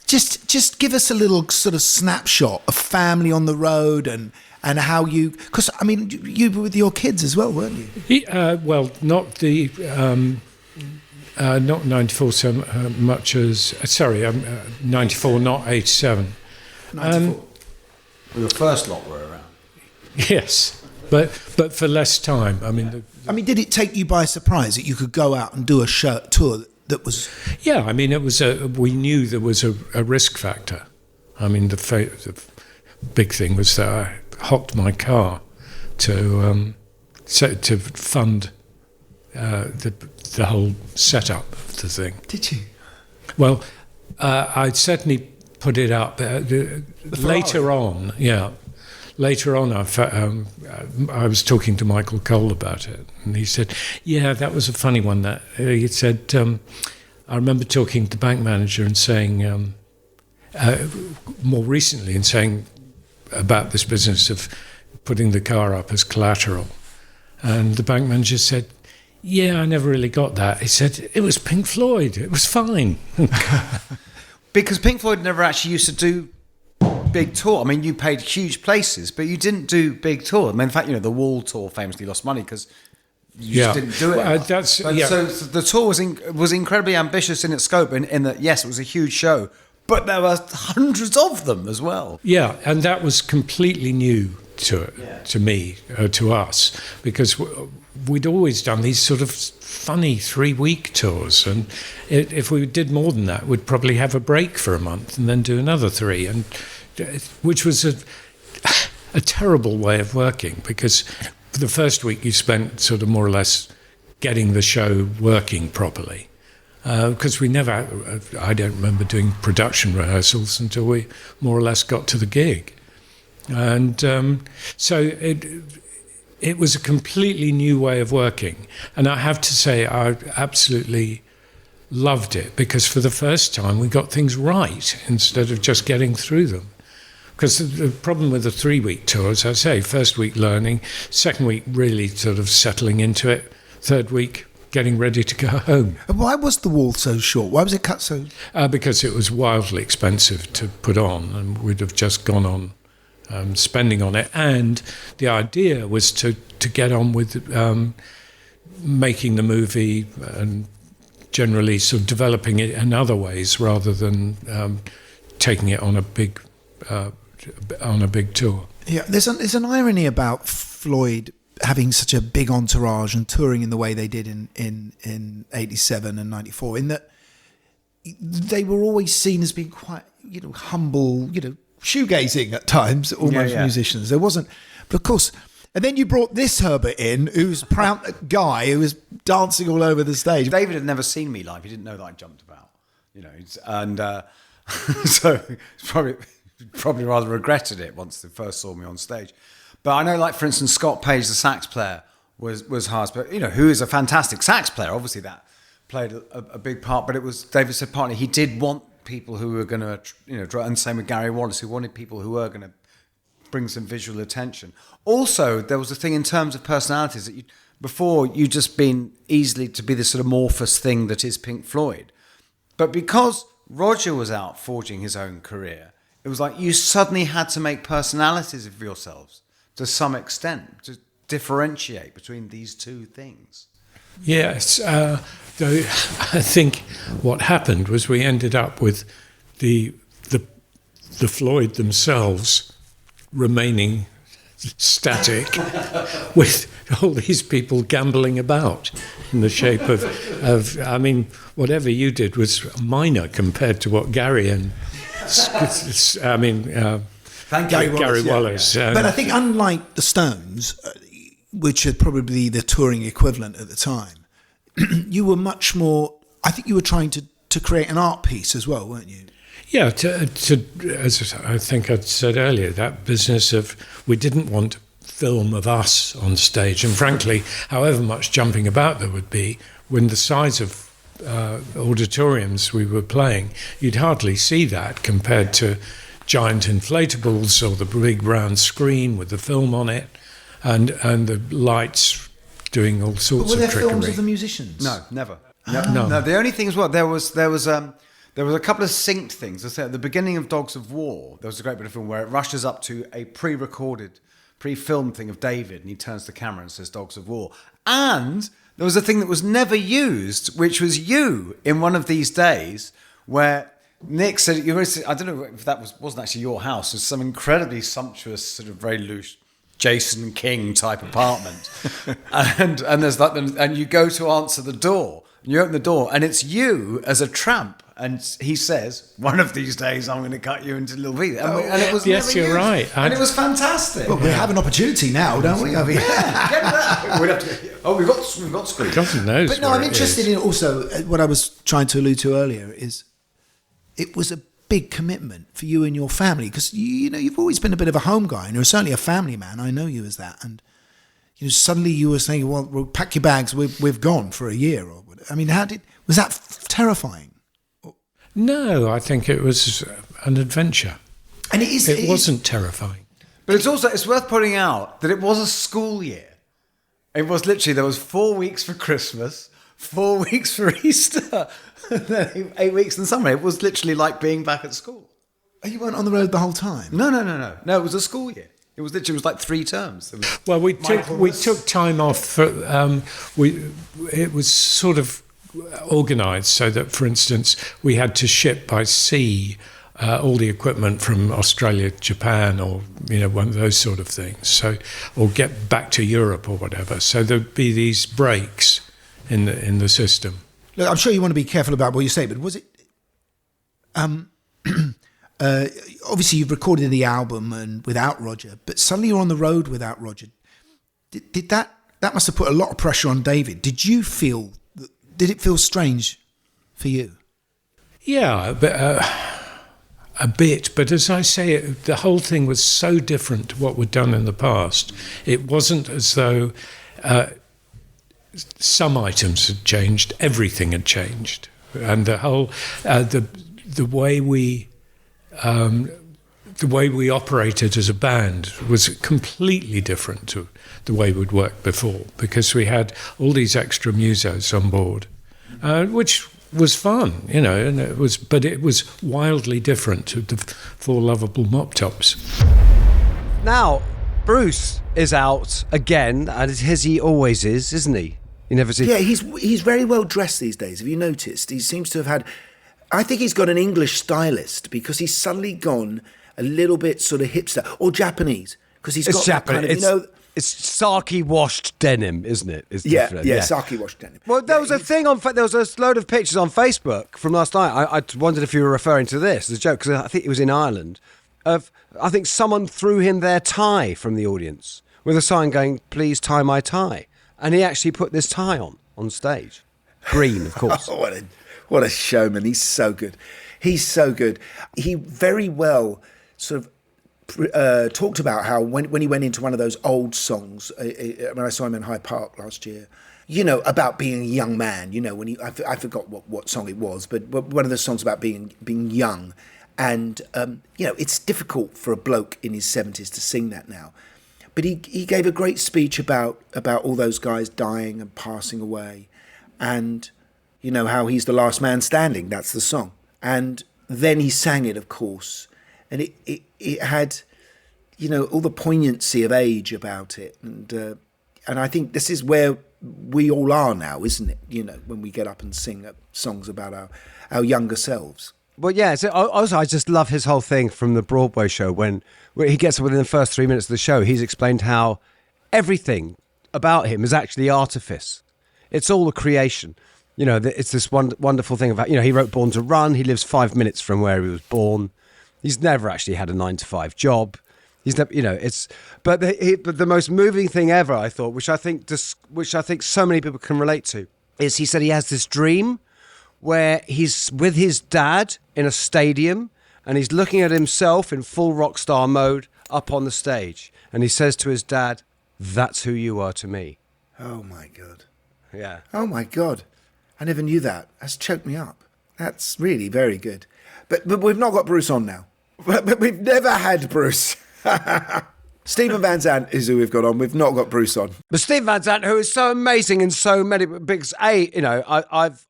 Just give us a little sort of snapshot of family on the road and how you... Because, I mean, you were with your kids as well, weren't you? Well, not the not 94 so much as 94, not 87. 94. Well, the first lot were around. Yes, but for less time. I mean, did it take you by surprise that you could go out and do a tour that was? Yeah, I mean, we knew there was a risk factor. I mean, the big thing was that I hocked my car to fund the whole setup of the thing. Did you? Well, I certainly put it up later on. Yeah, later on, I was talking to Michael Cole about it, and he said, "Yeah, that was a funny one." That he said, I remember talking to the bank manager and saying, more recently, and saying about this business of putting the car up as collateral, and the bank manager said, "Yeah, I never really got that." He said, "It was Pink Floyd. It was fine." Because Pink Floyd never actually used to do big tour. I mean, you paid huge places, but you didn't do big tour. I mean, in fact, the Wall tour famously lost money because you just didn't do it. So the tour was incredibly ambitious in its scope, in that, yes, it was a huge show, but there were hundreds of them as well. Yeah, and that was completely new to me, to us, because we'd always done these sort of funny 3-week tours, and if we did more than that, we'd probably have a break for a month and then do another 3, and which was a terrible way of working, because the first week you spent sort of more or less getting the show working properly, because I don't remember doing production rehearsals until we more or less got to the gig, and so it was a completely new way of working, and I have to say I absolutely loved it, because for the first time we got things right instead of just getting through them. Because the problem with the 3-week tour, as I say, first week learning, second week really sort of settling into it, third week getting ready to go home. And why was the Wall so short? Why was it cut so? Because it was wildly expensive to put on, and we'd have just gone on spending on it, and the idea was to get on with making the movie and generally sort of developing it in other ways rather than taking it on a big tour. Yeah, there's an irony about Floyd having such a big entourage and touring in the way they did in 87 and 94, in that they were always seen as being quite humble, shoegazing at times, almost musicians. There wasn't, but of course, and then you brought this Herbert in, who's a proud guy who was dancing all over the stage. David had never seen me live. He didn't know that I jumped about, and so probably rather regretted it once they first saw me on stage. But I know, like, for instance, Scott Page, the sax player, was hard, but who is a fantastic sax player. Obviously, that played a big part. But it was, David said, partly he did want people who were going to, and same with Gary Wallace, who wanted people who were going to bring some visual attention. Also, there was a thing in terms of personalities that before you'd just been easily to be this sort of amorphous thing that is Pink Floyd. But because Roger was out forging his own career, it was like you suddenly had to make personalities of yourselves to some extent to differentiate between these two things. Yes, though I think what happened was we ended up with the Floyd themselves remaining static, with all these people gambling about in the shape of I mean, whatever you did was minor compared to what Gary and Gary Wallace. Yeah. But I think, unlike the Stones, which are probably the touring equivalent at the time, you were much more. I think you were trying to create an art piece as well, weren't you? Yeah, as I think I said earlier, that business of we didn't want film of us on stage, and frankly, however much jumping about there would be, when the size of auditoriums we were playing, you'd hardly see that compared to giant inflatables or the big round screen with the film on it, and the lights doing all sorts of trickery. Were there films of the musicians? No, never. No. The only thing is there was a couple of synced things. I said at the beginning of Dogs of War, there was a great bit of film where it rushes up to a pre-filmed thing of David, and he turns to the camera and says Dogs of War. And there was a thing that was never used, which was you in one of these days where Nick said, I don't know if that wasn't actually your house, it was some incredibly sumptuous, sort of very loose Jason King type apartment. and there's that, and you go to answer the door, and you open the door, and it's you as a tramp. And he says, one of these days I'm going to cut you into little pieces. And it was yes, you're used. right. And it was fantastic. Well, we have an opportunity now, don't we? I mean, Get that. We'd have to, we've got screens. God knows. but no, where I'm it interested is. in also what I was trying to allude to earlier is it was a big commitment for you and your family because you've always been a bit of a home guy and you're certainly a family man. I know you as that, and suddenly you were saying, "Well, we'll pack your bags. We've gone for a year." Or I mean, was that terrifying? No, I think it was an adventure. And it wasn't terrifying. But it's worth pointing out that it was a school year. It was literally, there was 4 weeks for Christmas, 4 weeks for Easter, and then 8 weeks in summer. It was literally like being back at school. Oh, you weren't on the road the whole time? No. No, it was a school year. It was like 3 terms. Well, we took time off. For, it was sort of organised so that, for instance, we had to ship by sea all the equipment from Australia to Japan, or one of those sort of things. So, or get back to Europe or whatever. So there'd be these breaks in the system. Look, I'm sure you want to be careful about what you say, but was it? Obviously, you've recorded the album and without Roger, but suddenly you're on the road without Roger. Did that must have put a lot of pressure on David? Did it feel strange for you? Yeah, but a bit. But as I say, the whole thing was so different to what we'd done in the past. It wasn't as though some items had changed; everything had changed, and the whole the way we operated as a band was completely different to the way we'd worked before, because we had all these extra musos on board, which was fun, and it was wildly different to the 4 Lovable Mop Tops. Now, Bruce is out again, and as he always is, isn't he? You never see. Yeah, he's very well dressed these days. Have you noticed? He seems to have had. I think he's got an English stylist because he's suddenly gone a little bit sort of hipster or Japanese because he's got that kind of, It's sake washed denim, isn't it? It's yeah, different. yeah, sake washed denim. Well, there was a thing there was a load of pictures on Facebook from last night. I wondered if you were referring to this as a joke, because I think it was in Ireland. I think someone threw him their tie from the audience with a sign going, "Please tie my tie," and he actually put this tie on stage, green, of course. Oh, what a showman! He's so good. He's so good. He very well sort of. Talked about how when he went into one of those old songs, when I saw him in Hyde Park last year, about being a young man, when I forgot what song it was, but one of the songs about being young, and it's difficult for a bloke in his 70s to sing that now, but he gave a great speech about all those guys dying and passing away, and how he's the last man standing. That's the song, and then he sang it, of course. And it had, all the poignancy of age about it, and I think this is where we all are now, isn't it? When we get up and sing songs about our younger selves. Well, yeah. So also, I just love his whole thing from the Broadway show when he gets within the first 3 minutes of the show. He's explained how everything about him is actually artifice. It's all a creation. It's this wonderful thing about he wrote Born to Run. He lives 5 minutes from where he was born. He's never actually had a 9-to-5 job. He's never, but the most moving thing ever, I thought, which I think so many people can relate to, is he said he has this dream where he's with his dad in a stadium and he's looking at himself in full rock star mode up on the stage, and he says to his dad, "That's who you are to me." Oh my God. Yeah. Oh my God. I never knew that. That's choked me up. That's really very good. But we've not got Bruce on now. But we've never had Bruce. Steven Van Zandt is who we've got on. We've not got Bruce on. But Steven Van Zandt, who is so amazing in so many, because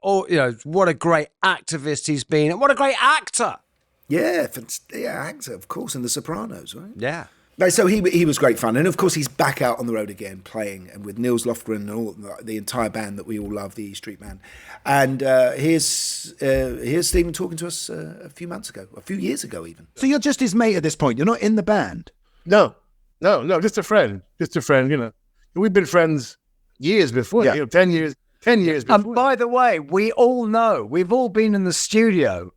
what a great activist he's been, and what a great actor. Yeah, actor, of course, in The Sopranos, right? Yeah. So he was great fun, and of course he's back out on the road again playing, and with Nils Lofgren and all the entire band that we all love, the E Street Band. And here's Steven talking to us a few years ago even. So you're just his mate at this point. You're not in the band. No, just a friend. You know, we've been friends years before. Yeah. You know, 10 years before. And by the way, we all know, we've all been in the studio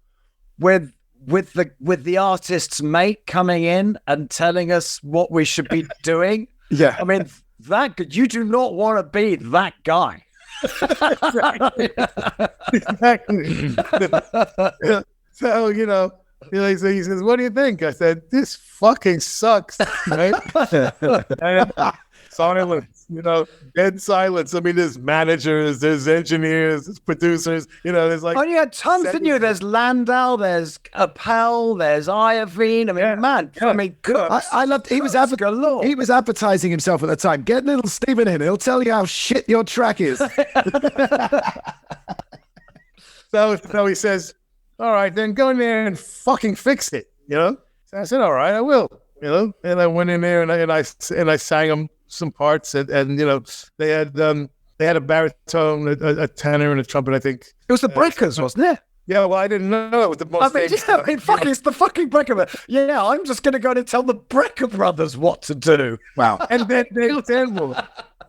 with the artist's mate coming in and telling us what we should be doing. Yeah. I mean, you do not want to be that guy. Exactly. So, you know, he says, what do you think? I said, this fucking sucks, right? And silence, you know, dead silence. I mean, there's managers, there's engineers, there's producers, you know, there's like... Oh, you had tons, didn't you? There's Landau, there's Appel, there's Iovine. I mean, man, I mean, I loved, he was advertising himself at the time. Get little Steven in, he'll tell you how shit your track is. So he says, all right, then go in there and fucking fix it, you know? So I said, all right, I will, you know? And I went in there and I sang them some parts, and you know, they had a baritone, a tenor, and a trumpet, I think. It was the Breckers, wasn't it? Yeah, well, I didn't know it was the most famous. It's the fucking Brecker brothers. Yeah, I'm just going to go and tell the Brecker brothers what to do. Wow. And then Dave Sanborn,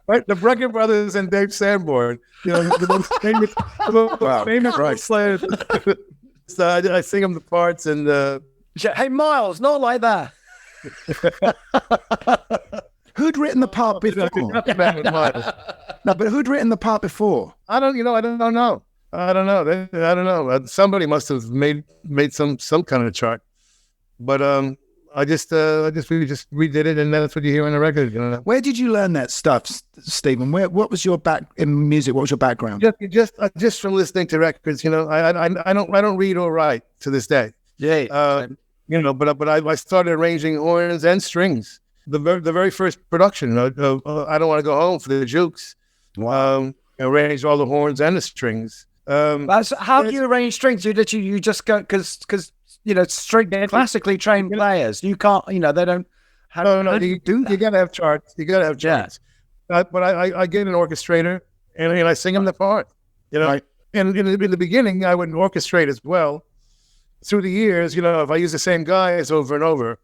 right? The Brecker brothers and Dave Sanborn, you know, the most famous players. So I sing them the parts, and hey, Miles, not like that. Who'd written the part before? No, but who'd written the part before? I don't know. I don't know. Somebody must have made some kind of chart, but we just redid it, and that's what you hear on the record. You know. Where did you learn that stuff, Steven? What was your in music? What was your background? Just from listening to records. You know, I don't read or write to this day. Yeah. You know, but I started arranging horns and strings. The very first production, I Don't Want to Go Home for the Jukes. Wow. Arranged all the horns and the strings. How do you arrange strings? You just go because you know, classically trained players, you can't, you know, they don't. How do you do that? You gotta have charts. But I get an orchestrator and I sing them the part. You know, right. And in the beginning, I would orchestrate as well. Through the years, you know, if I use the same guys over and over,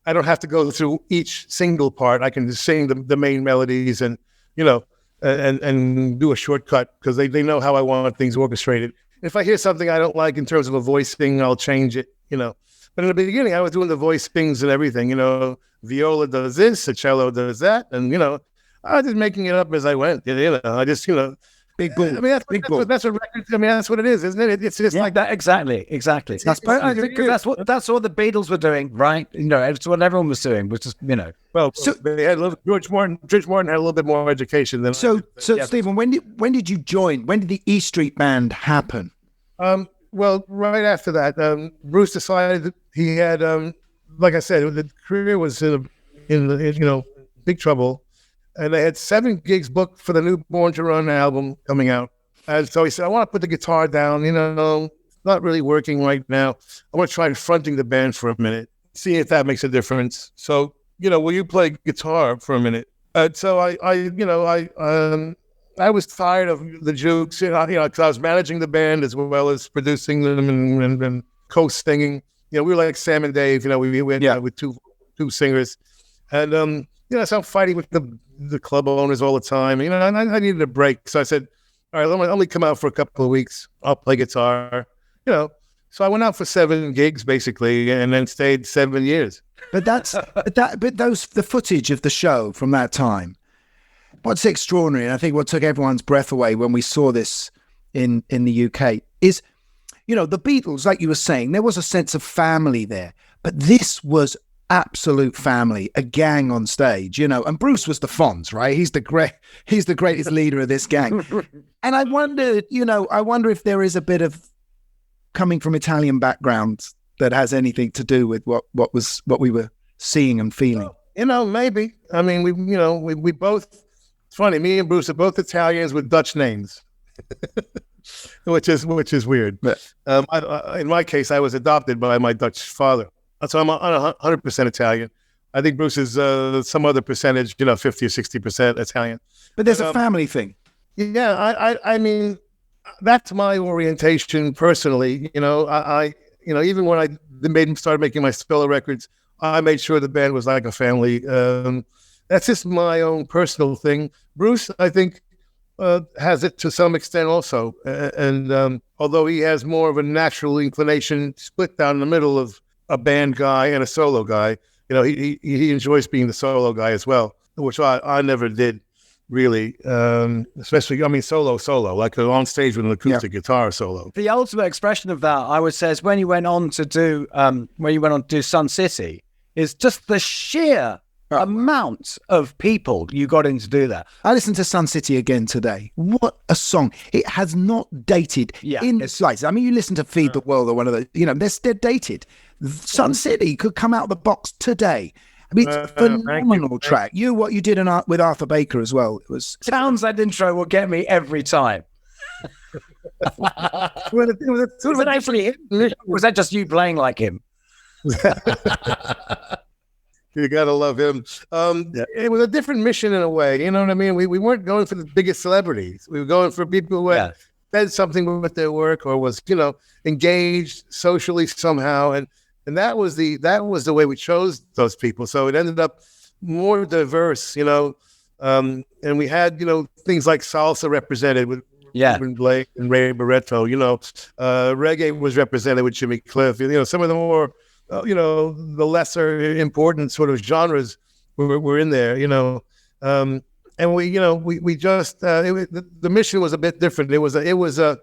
I don't have to go through each single part. I can just sing the main melodies and, you know, and do a shortcut because they know how I want things orchestrated. If I hear something I don't like in terms of a voice thing, I'll change it, you know. But in the beginning, I was doing the voice things and everything, you know. Viola does this, the cello does that, and, you know, I was just making it up as I went, you know. I just, you know. Big boom. I mean, that's what records. I mean, that's what it is, isn't it? It's just like that. Exactly. That's what the Beatles were doing, right? You know, it's what everyone was doing, which is, you know. Well, so they had a little. George Martin had a little bit more education than. So Steven, when did you join? When did the E Street Band happen? Well, right after that, Bruce decided that he had, like I said, the career was in you know, big trouble. And they had 7 gigs booked for the new Born to Run album coming out. And so he said, I want to put the guitar down, you know, it's not really working right now. I want to try fronting the band for a minute, see if that makes a difference. So, you know, will you play guitar for a minute? So I was tired of the Jukes, you know, because I was managing the band as well as producing them and co-singing. You know, we were like Sam and Dave, you know, we went with two singers. And, you know, so I'm fighting with the club owners all the time. You know, and I needed a break. So I said, all right, let me come out for a couple of weeks. I'll play guitar, you know. So I went out for 7 gigs basically and then stayed 7 years. But the footage of the show from that time, what's extraordinary, and I think what took everyone's breath away when we saw this in the UK is, you know, the Beatles, like you were saying, there was a sense of family there. But this was absolute family, a gang on stage, you know, and Bruce was the Fonz, right? He's the greatest leader of this gang. And I wonder if there is a bit of coming from Italian backgrounds that has anything to do with what we were seeing and feeling. You know, maybe. I mean, we both, it's funny, me and Bruce are both Italians with Dutch names. which is weird. In my case, I was adopted by my Dutch father. So I'm 100% Italian. I think Bruce is some other percentage, 50 or 60% Italian. But there's a family thing. Yeah, I mean, that's my orientation personally. Even when I started making my solo records, I made sure the band was like a family. That's just my own personal thing. Bruce, I think, has it to some extent also. And although he has more of a natural inclination split down the middle of a band guy and a solo guy, he enjoys being the solo guy as well, which I never did really. Especially, solo, like on stage with an acoustic guitar solo. The ultimate expression of that, I would say, is when you went on to do Sun City, is just the sheer amount of people you got in to do that. I listened to Sun City again today. What a song. It has not dated in the slightest. I mean, you listen to Feed the World or one of those, they're dated. Sun City could come out of the box today. I mean, it's a phenomenal track. What you did with Arthur Baker as well. It was Townsend intro will get me every time. Was that just you playing like him? You gotta love him. It was a different mission in a way. You know what I mean? We weren't going for the biggest celebrities. We were going for people who had said something with their work or was, engaged socially somehow. And that was the way we chose those people. So it ended up more diverse, and we had, things like salsa represented with Ruben Blake and Ray Barretto, reggae was represented with Jimmy Cliff, some of the more, the lesser important sort of genres were in there, and we just, the mission was a bit different. It was a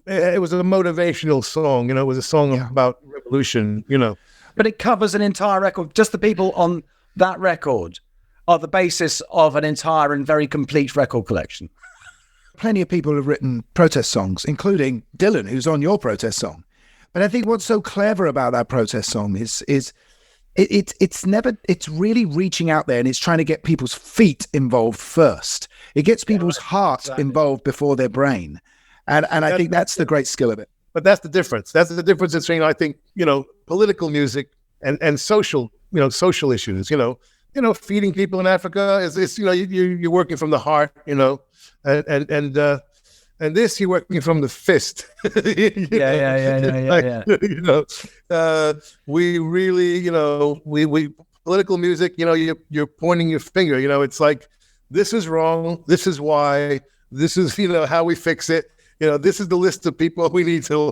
motivational song, it was a song about revolution, But it covers an entire record. Just the people on that record are the basis of an entire and very complete record collection. Plenty of people have written protest songs, including Dylan, who's on your protest song. But I think what's so clever about that protest song is it's really reaching out there and it's trying to get people's feet involved first. It gets people's heart involved before their brain. And I think that's the great skill of it. But that's the difference. That's the difference between, I think, political music and social, social issues, feeding people in Africa is you're working from the heart, and this you're working from the fist. We really, we political music, you're pointing your finger, it's like, this is wrong. This is why. This is, how we fix it. This is the list of people we need to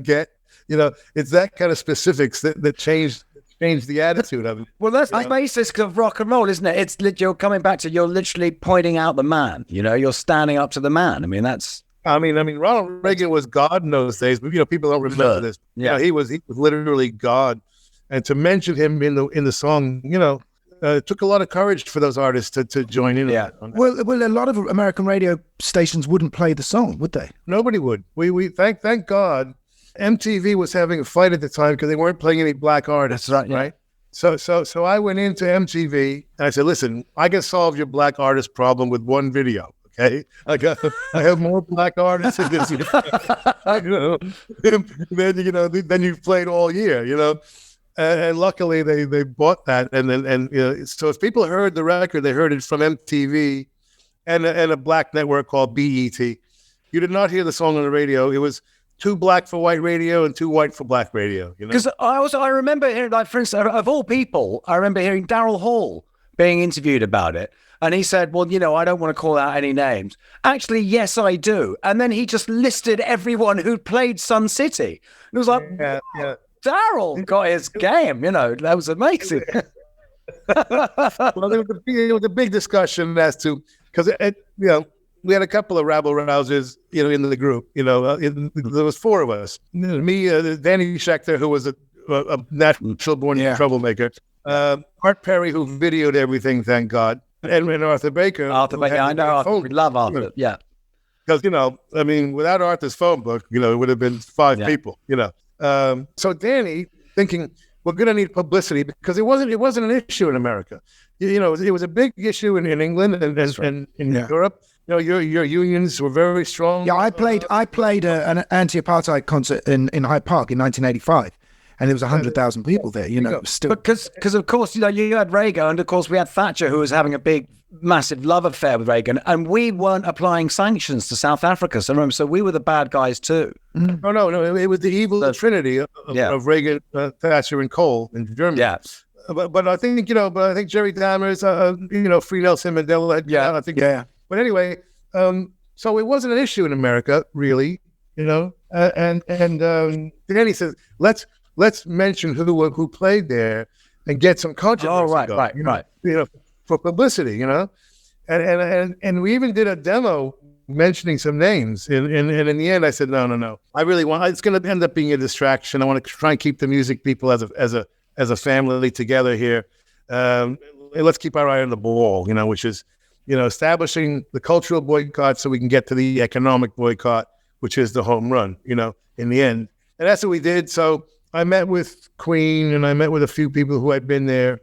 get, it's that kind of specifics that changed the attitude of it. Well, that's the basis of rock and roll, isn't it? You're coming back to, you're literally pointing out the man, you're standing up to the man. I mean, Ronald Reagan was God in those days, but people don't remember this. Yeah, he was literally God, and to mention him in the song, it took a lot of courage for those artists to join in. Yeah. Well, a lot of American radio stations wouldn't play the song, would they? Nobody would. We thank God. MTV was having a fight at the time because they weren't playing any black artists. That's right. Right. So I went into MTV and I said, listen, I can solve your black artist problem with one video. Okay, I have more black artists in this. Then you've played all year. And luckily they bought that, and so if people heard the record, they heard it from MTV and a black network called BET. You did not hear the song on the radio. It was too black for white radio and too white for black radio. Because I remember hearing, like, for instance, of all people, I remember hearing Daryl Hall being interviewed about it. And he said, well, I don't want to call out any names. Actually, yes, I do. And then he just listed everyone who'd played Sun City. And it was like, Daryl got his game, that was amazing. Well, there was a big discussion as to, because, we had a couple of rabble-rousers, in the group, there was four of us. Me, Danny Schechter, who was a natural-born troublemaker, Art Perry, who videoed everything, thank God, and Arthur Baker. I know Arthur. We love Arthur, yeah. Because, without Arthur's phone book, it would have been five people, So Danny, thinking, we're going to need publicity because it wasn't an issue in America. It was a big issue in England and in Europe. Your unions were very strong. Yeah, I played an anti-apartheid concert in Hyde Park in 1985. and there was 100,000 people there. Still because of course you had Reagan, and of course we had Thatcher, who was having a big, massive love affair with Reagan, and we weren't applying sanctions to South Africa. So remember, so we were the bad guys too. No, it was the evil trinity of Reagan, Thatcher, and Kohl in Germany. Yeah. But I think Jerry Dammers, Free Nelson Mandela. I think. Yeah. But anyway, so it wasn't an issue in America, really, and then he says, let's mention who played there and get some controversy. Right. For publicity, and we even did a demo mentioning some names. And in the end, I said, no. I really want. It's going to end up being a distraction. I want to try and keep the music people as a family together here. Let's keep our eye on the ball, which is, establishing the cultural boycott so we can get to the economic boycott, which is the home run, in the end. And that's what we did. So I met with Queen, and I met with a few people who had been there.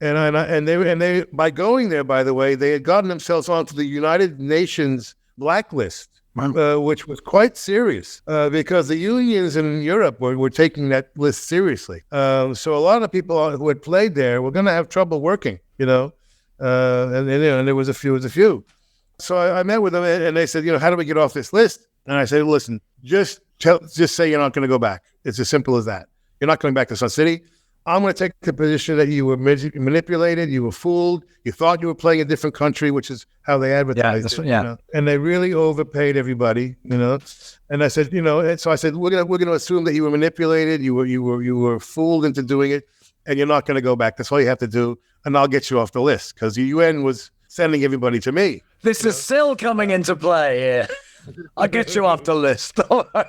And they by going there, by the way, they had gotten themselves onto the United Nations blacklist, which was quite serious because the unions in Europe were taking that list seriously. So a lot of people who had played there were going to have trouble working, and there was a few. So I met with them, and they said, how do we get off this list? And I said, listen, just say you're not going to go back. It's as simple as that. You're not going back to Sun City. I'm going to take the position that you were manipulated, you were fooled, you thought you were playing a different country, which is how they advertised it. And they really overpaid everybody, And I said, so I said, we're going to assume that you were manipulated, you were fooled into doing it, and you're not going to go back. That's all you have to do, and I'll get you off the list, because the UN was sending everybody to me. This is still coming into play here. I'll get you off the list. So I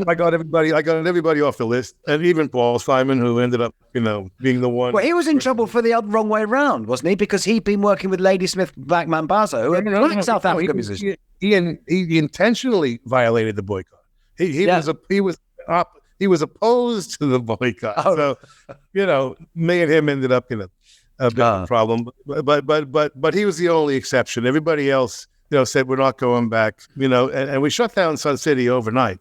got everybody off the list, and even Paul Simon, who ended up, being the one. Well, he was in trouble for the wrong way around, wasn't he? Because he'd been working with Ladysmith Black Mambazo, who was South African musician. He intentionally violated the boycott. He was opposed to the boycott. So, me and him ended up in a bit of a problem. But he was the only exception. Everybody else, said we're not going back, and we shut down Sun City overnight,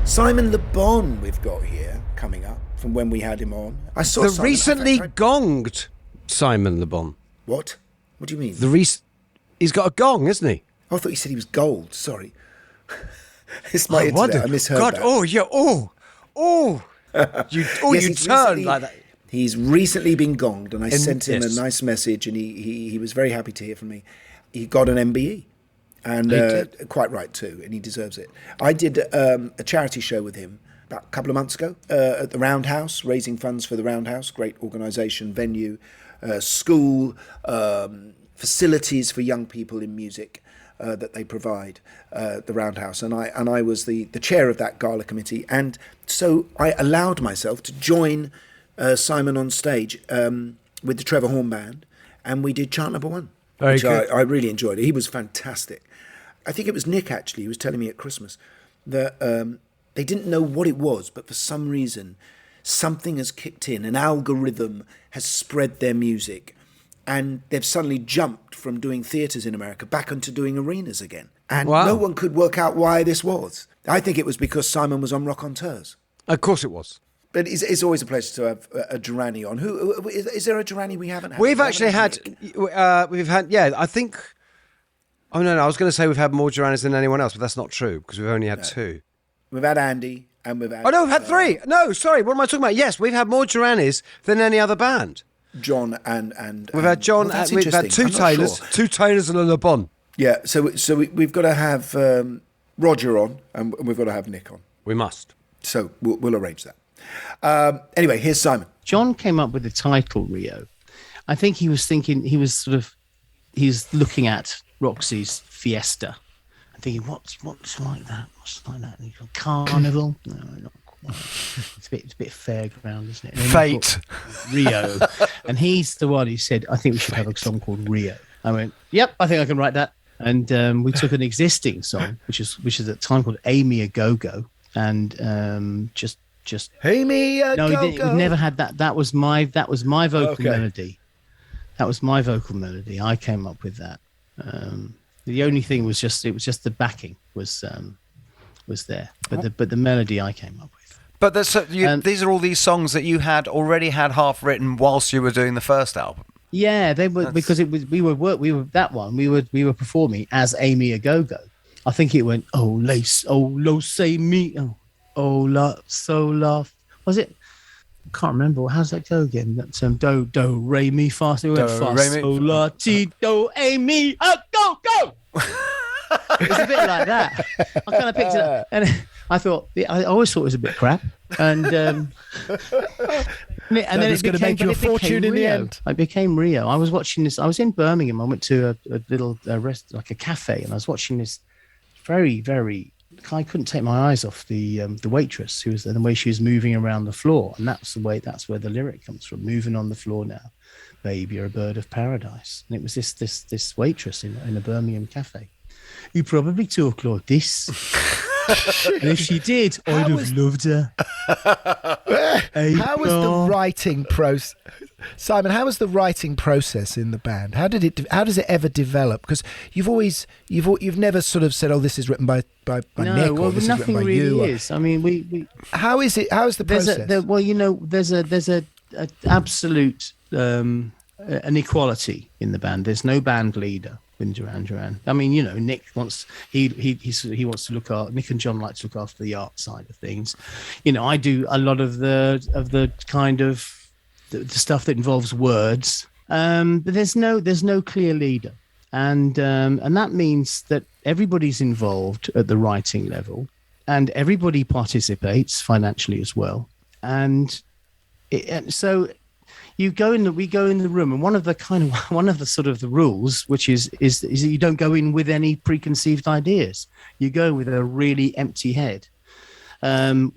Simon Le Bon we've got here coming up from when we had him on. I saw the Simon, recently gonged Simon Le Bon. What? What do you mean? He's got a gong, isn't he? I thought you said he was gold. Sorry. It's my internet. I misheard God, that. You turned like that. He's recently been gonged, and I sent him a nice message, and he was very happy to hear from me. He got an MBE, and quite right too, and he deserves it. I did a charity show with him about a couple of months ago at the Roundhouse, raising funds for the Roundhouse, great organisation, venue, school, facilities for young people in music that they provide, the Roundhouse. And I was the chair of that gala committee, and so I allowed myself to join Simon on stage with the Trevor Horn Band, and we did Chant Number 1. Very good. I really enjoyed it. He was fantastic. I think it was Nick, actually, who was telling me at Christmas that they didn't know what it was, but for some reason, something has kicked in. An algorithm has spread their music, and they've suddenly jumped from doing theatres in America back onto doing arenas again. And no one could work out why this was. I think it was because Simon was on Rockonteurs. Of course it was. But it's always a pleasure to have a Durani on. Who is there a Durani we haven't had? We've actually had, I think. Oh no, I was going to say we've had more Duranis than anyone else, but that's not true because we've only had 2. We've had Andy, and we've had. Oh no, we've had 3. No, sorry, what am I talking about? Yes, we've had more Duranis than any other band. John and we've had John. Well, we've had 2 Taylors, 2 Taylors and a Le Bon. Yeah, so we've got to have Roger on, and we've got to have Nick on. We must. So we'll arrange that. Anyway, here's Simon. John came up with the title Rio. I think he was looking at Roxy's Fiesta and thinking, what's like that? What's like that? Carnival? No, not quite. It's a bit fairground, isn't it? Fate. Rio. And he's the one who said, I think we should have a song called Rio. I went, yep, I think I can write that. And we took an existing song, which is at the time called Amy a Go-Go, and just Hey me a no, go-go. we never had that. That was my vocal melody. That was my vocal melody. I came up with that. The only thing was just the backing was there, but the melody I came up with. But these are all these songs that you had already had half written whilst you were doing the first album. Yeah, they were because it was we were performing as Amy a Go-Go. I think it went lo say me love so love. Was it? I can't remember. How's that go again? That's do re mi fa. It went fast. So la ti do a mi go. It's a bit like that. I kind of picked it up, and I thought I always thought it was a bit crap, and then it's going to make you a fortune in the end. It became Rio. I was watching this. I was in Birmingham. I went to a little like a cafe, and I was watching this very, very. I couldn't take my eyes off the waitress who was there, the way she was moving around the floor, and that's where the lyric comes from. Moving on the floor now, baby, you're a bird of paradise. And it was this waitress in a Birmingham cafe. You probably talk like this. And if she did, I'd have loved her. How was the writing process, Simon? How was the writing process in the band? How does it ever develop? Because you've never sort of said, "Oh, this is written by Nick," or this is written by really you. Is. I mean, we. How is it? How is the process? There's a absolute an equality in the band. There's no band leader in Duran Duran. I mean, Nick wants he wants to look after. Nick and John like to look after the art side of things. I do a lot of the kind of the stuff that involves words. But there's no clear leader, and that means that everybody's involved at the writing level, and everybody participates financially as well. And so. We go in the room, and one of the sort of the rules, which is that you don't go in with any preconceived ideas. You go with a really empty head,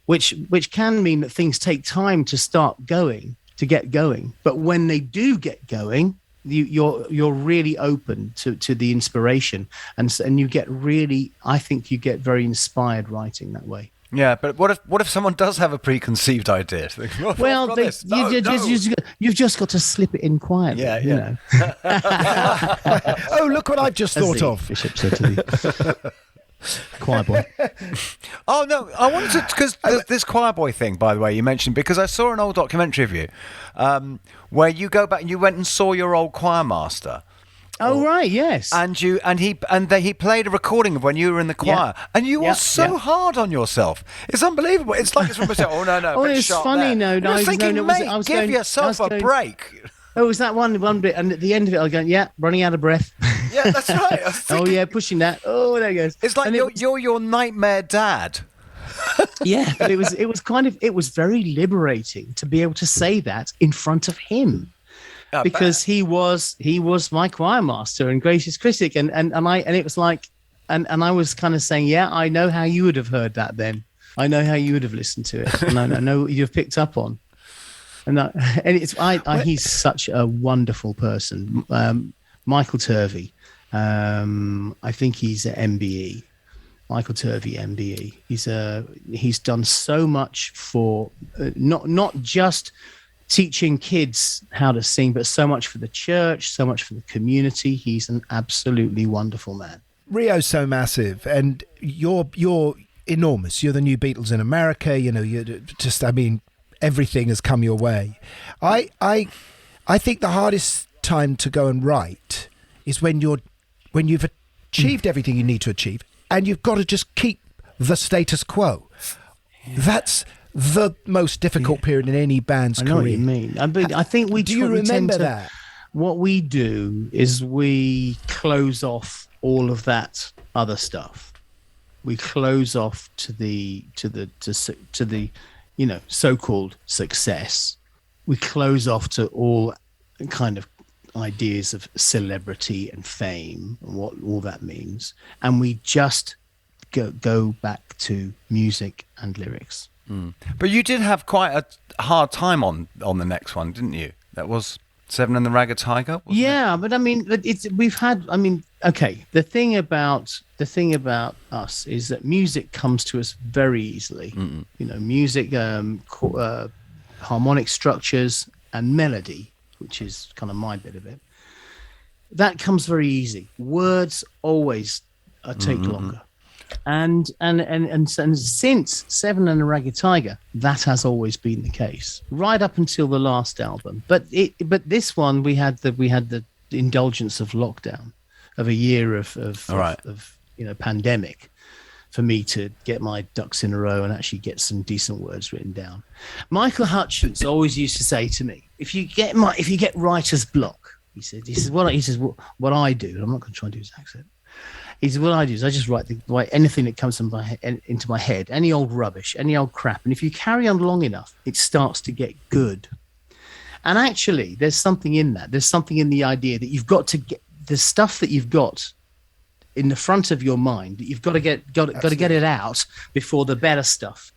which can mean that things take time to get going. But when they do get going, you're really open to the inspiration, and you get really, I think you get very inspired writing that way. Yeah, but what if someone does have a preconceived idea? You've just got to slip it in quietly. Yeah. Oh, look what I've just thought of. Bishop said to the choir boy. Oh no, I wanted to, because this choir boy thing, by the way, you mentioned, because I saw an old documentary of you where you go back and you went and saw your old choir master. Oh right, yes. And he played a recording of when you were in the choir, and you were so hard on yourself. It's unbelievable. It's like it's from oh no, oh, it's funny. There. No, I was thinking, mate, give yourself a break. Oh, was that one bit? And at the end of it, I was going, running out of breath. Yeah, that's right. Pushing that. Oh, there it goes. It's like you're your nightmare dad. Yeah, but it was very liberating to be able to say that in front of him. Because he was my choir master and greatest critic, and it was like, and I was kind of saying, I know how you would have heard that then. I know how you would have listened to it, and I know what you've picked up on. And he's such a wonderful person. Michael Turvey, I think he's at MBE. Michael Turvey, MBE. He's done so much for not just teaching kids how to sing, but so much for the church, so much for the community. He's an absolutely wonderful man. Rio's so massive, and you're enormous. You're the new Beatles in America. You're just, everything has come your way. I think the hardest time to go and write is when you've achieved everything you need to achieve, and you've got to just keep the status quo. Yeah. That's the most difficult period in any band's career. I know what you mean. I think we do. You remember that? What we do is we close off all of that other stuff. We close off to the so-called success. We close off to all kind of ideas of celebrity and fame and what all that means, and we just go back to music and lyrics. But you did have quite a hard time on the next one, didn't you? That was Seven and the Ragged Tiger. Yeah, it? But the thing about us is that music comes to us very easily. Music, harmonic structures and melody, which is kind of my bit of it. That comes very easy. Words always take longer. And since Seven and a Ragged Tiger, that has always been the case, right up until the last album. But this one, we had the indulgence of lockdown, of a year of pandemic, for me to get my ducks in a row and actually get some decent words written down. Michael Hutchence always used to say to me, if you get writer's block, he says what I do, and I'm not going to try and do his accent. He said, what I do is I just write anything that comes into my head, any old rubbish, any old crap. And if you carry on long enough, it starts to get good. And actually, there's something in that. There's something in the idea that you've got to get the stuff that you've got in the front of your mind, that you've got to get it out before the better stuff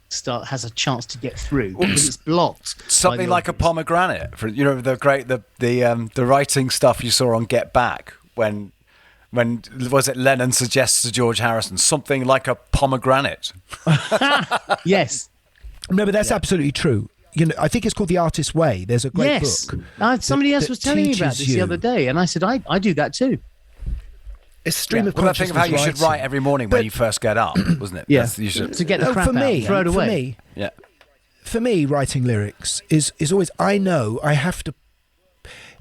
has a chance to get through, because it's blocked. Something like a pomegranate, the writing stuff you saw on Get Back when was it Lennon suggests to George Harrison something like a pomegranate? Yes. No, but that's absolutely true. I think it's called The Artist's Way. There's a great book. Somebody else was telling me about this the other day, and I said, I do that too. It's stream of consciousness. consciousness. Think of how you should write every morning when you first get up, wasn't it? Yeah. To get the crap out, throw it away. For me, writing lyrics is always, I know I have to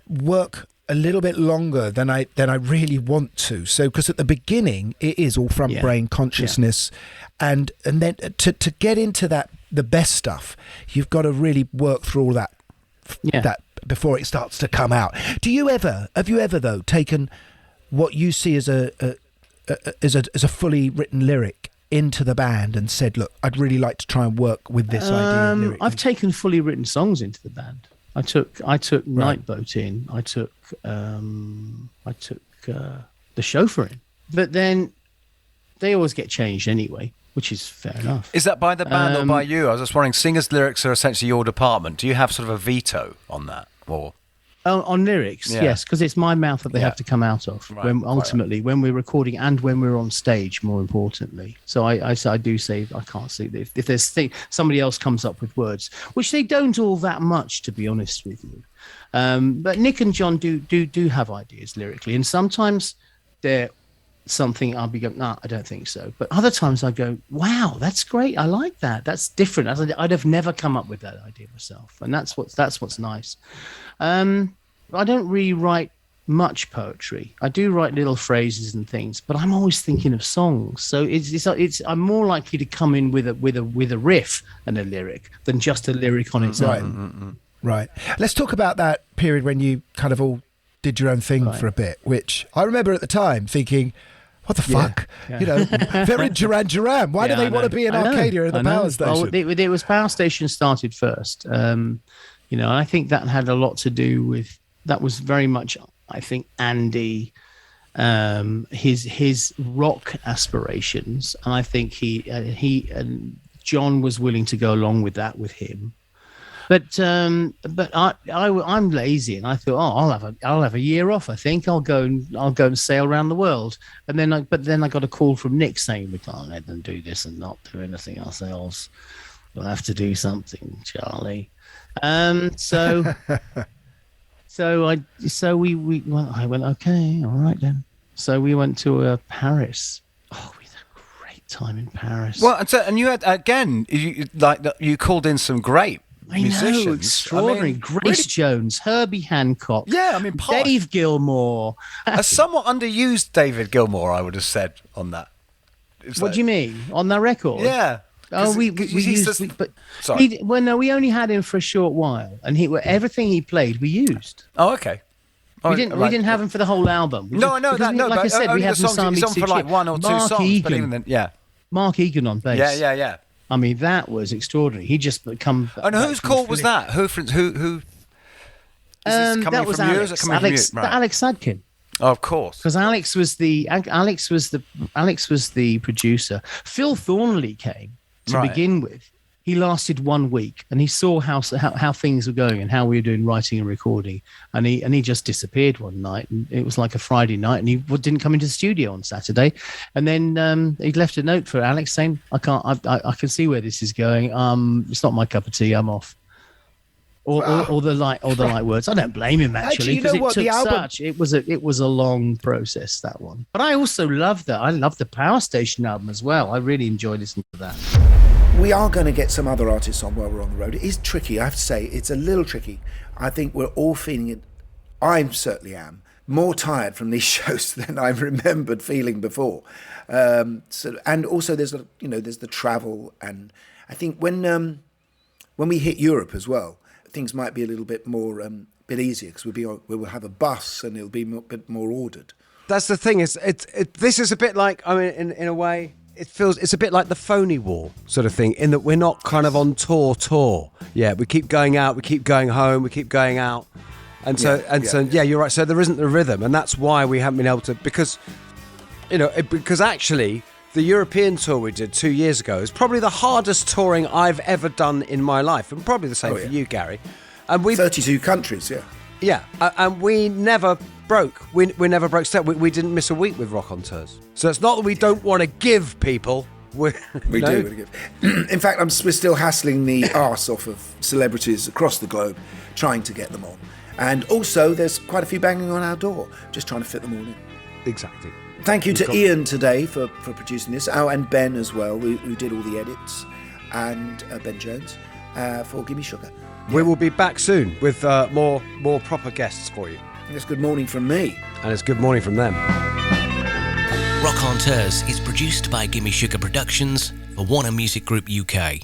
work a little bit longer than I really want to. So, because at the beginning it is all front brain consciousness, and then to get into the best stuff, you've got to really work through all that before it starts to come out. Have you ever though taken what you see as a fully written lyric into the band and said, look, I'd really like to try and work with this idea of lyric? I've taken fully written songs into the band. I took Nightboat in. I took The Chauffeur in. But then they always get changed anyway, which is fair enough. Is that by the band or by you? I was just wondering, singers' lyrics are essentially your department. Do you have sort of a veto on that? Or on lyrics, yes, because it's my mouth that they have to come out of. Right, when we're recording and when we're on stage, more importantly. So I do say I can't see if there's somebody else comes up with words, which they don't all that much, to be honest with you. But Nick and John do have ideas lyrically, and sometimes they're something I'll be going, nah, I don't think so. But other times I go, wow, that's great. I like that. That's different. I'd have never come up with that idea myself, and that's what's nice. I don't really write much poetry. I do write little phrases and things, but I'm always thinking of songs. So it's I'm more likely to come in with a riff and a lyric than just a lyric on its own. Right. Let's talk about that period when you kind of all did your own thing for a bit, which I remember at the time thinking, what the fuck? Yeah. They're in Duran Duran. Why do they want to be in Arcadia in the power station? Well, it was Power Station started first. I think that had a lot to do with, that was very much, I think, Andy, his rock aspirations. And I think he and John was willing to go along with that with him. But I'm lazy, and I thought, I'll have a year off. I think I'll go and sail around the world. And then I got a call from Nick saying, we can't let them do this and not do anything ourselves. We'll have to do something, Charlie. I went, okay, all right then. So we went to Paris. Oh, we had a great time in Paris. Well, and you had again, you called in some great musicians. I know, extraordinary. Grace Jones, Herbie Hancock. Yeah, Dave Gilmour. A somewhat underused David Gilmour, I would have said on that. What do you mean on that record? Yeah. Oh, we only had him for a short while, and everything he played we used. Oh, okay. We didn't have him for the whole album. Like I said, we had some songs. He's on for like one or two songs, but even then, Mark Egan on bass. Yeah. I mean, that was extraordinary. He just come. And whose call was that? Who? Is this coming from you? Is it coming from you? Alex Sadkin. Oh, of course, because Alex was the producer. Phil Thornley came to begin with. He lasted 1 week, and he saw how things were going and how we were doing writing and recording, and he just disappeared one night. And it was like a Friday night, and he didn't come into the studio on Saturday. And then he left a note for Alex saying, I can see where this is going. It's not my cup of tea. I'm off. Or the light words. I don't blame him actually, you know because what, the album- it was a long process, that one. But I also love that. I love the Power Station album as well. I really enjoyed listening to that. We are going to get some other artists on while we're on the road. It is tricky, I have to say. It's a little tricky. I think we're all feeling it. I certainly am more tired from these shows than I remembered feeling before. And also there's the travel, and I think when we hit Europe as well, things might be a little bit more bit easier, because we will have a bus and it'll be a bit more ordered. That's the thing. This is a bit like, I mean, in a way, it's a bit like the Phony War sort of thing, in that we're not kind of on tour. Yeah, we keep going out, we keep going home, we keep going out, and so you're right. So there isn't the rhythm, and that's why we haven't been able to, because actually the European tour we did 2 years ago is probably the hardest touring I've ever done in my life, and probably the same for you, Gary. And 32 countries, yeah, and we never broke. We never broke step. We didn't miss a week with Rockonteurs. So it's not that we don't want to give people. We do want to give. In fact, we're still hassling the arse off of celebrities across the globe, trying to get them on. And also, there's quite a few banging on our door, just trying to fit them all in. Exactly. Thank you to Ian today for producing this. Oh, and Ben as well, who did all the edits, and Ben Jones for Gimme Sugar. Yeah. We will be back soon with more proper guests for you. And it's good morning from me. And it's good morning from them. Rockonteurs is produced by Gimme Sugar Productions for Warner Music Group UK.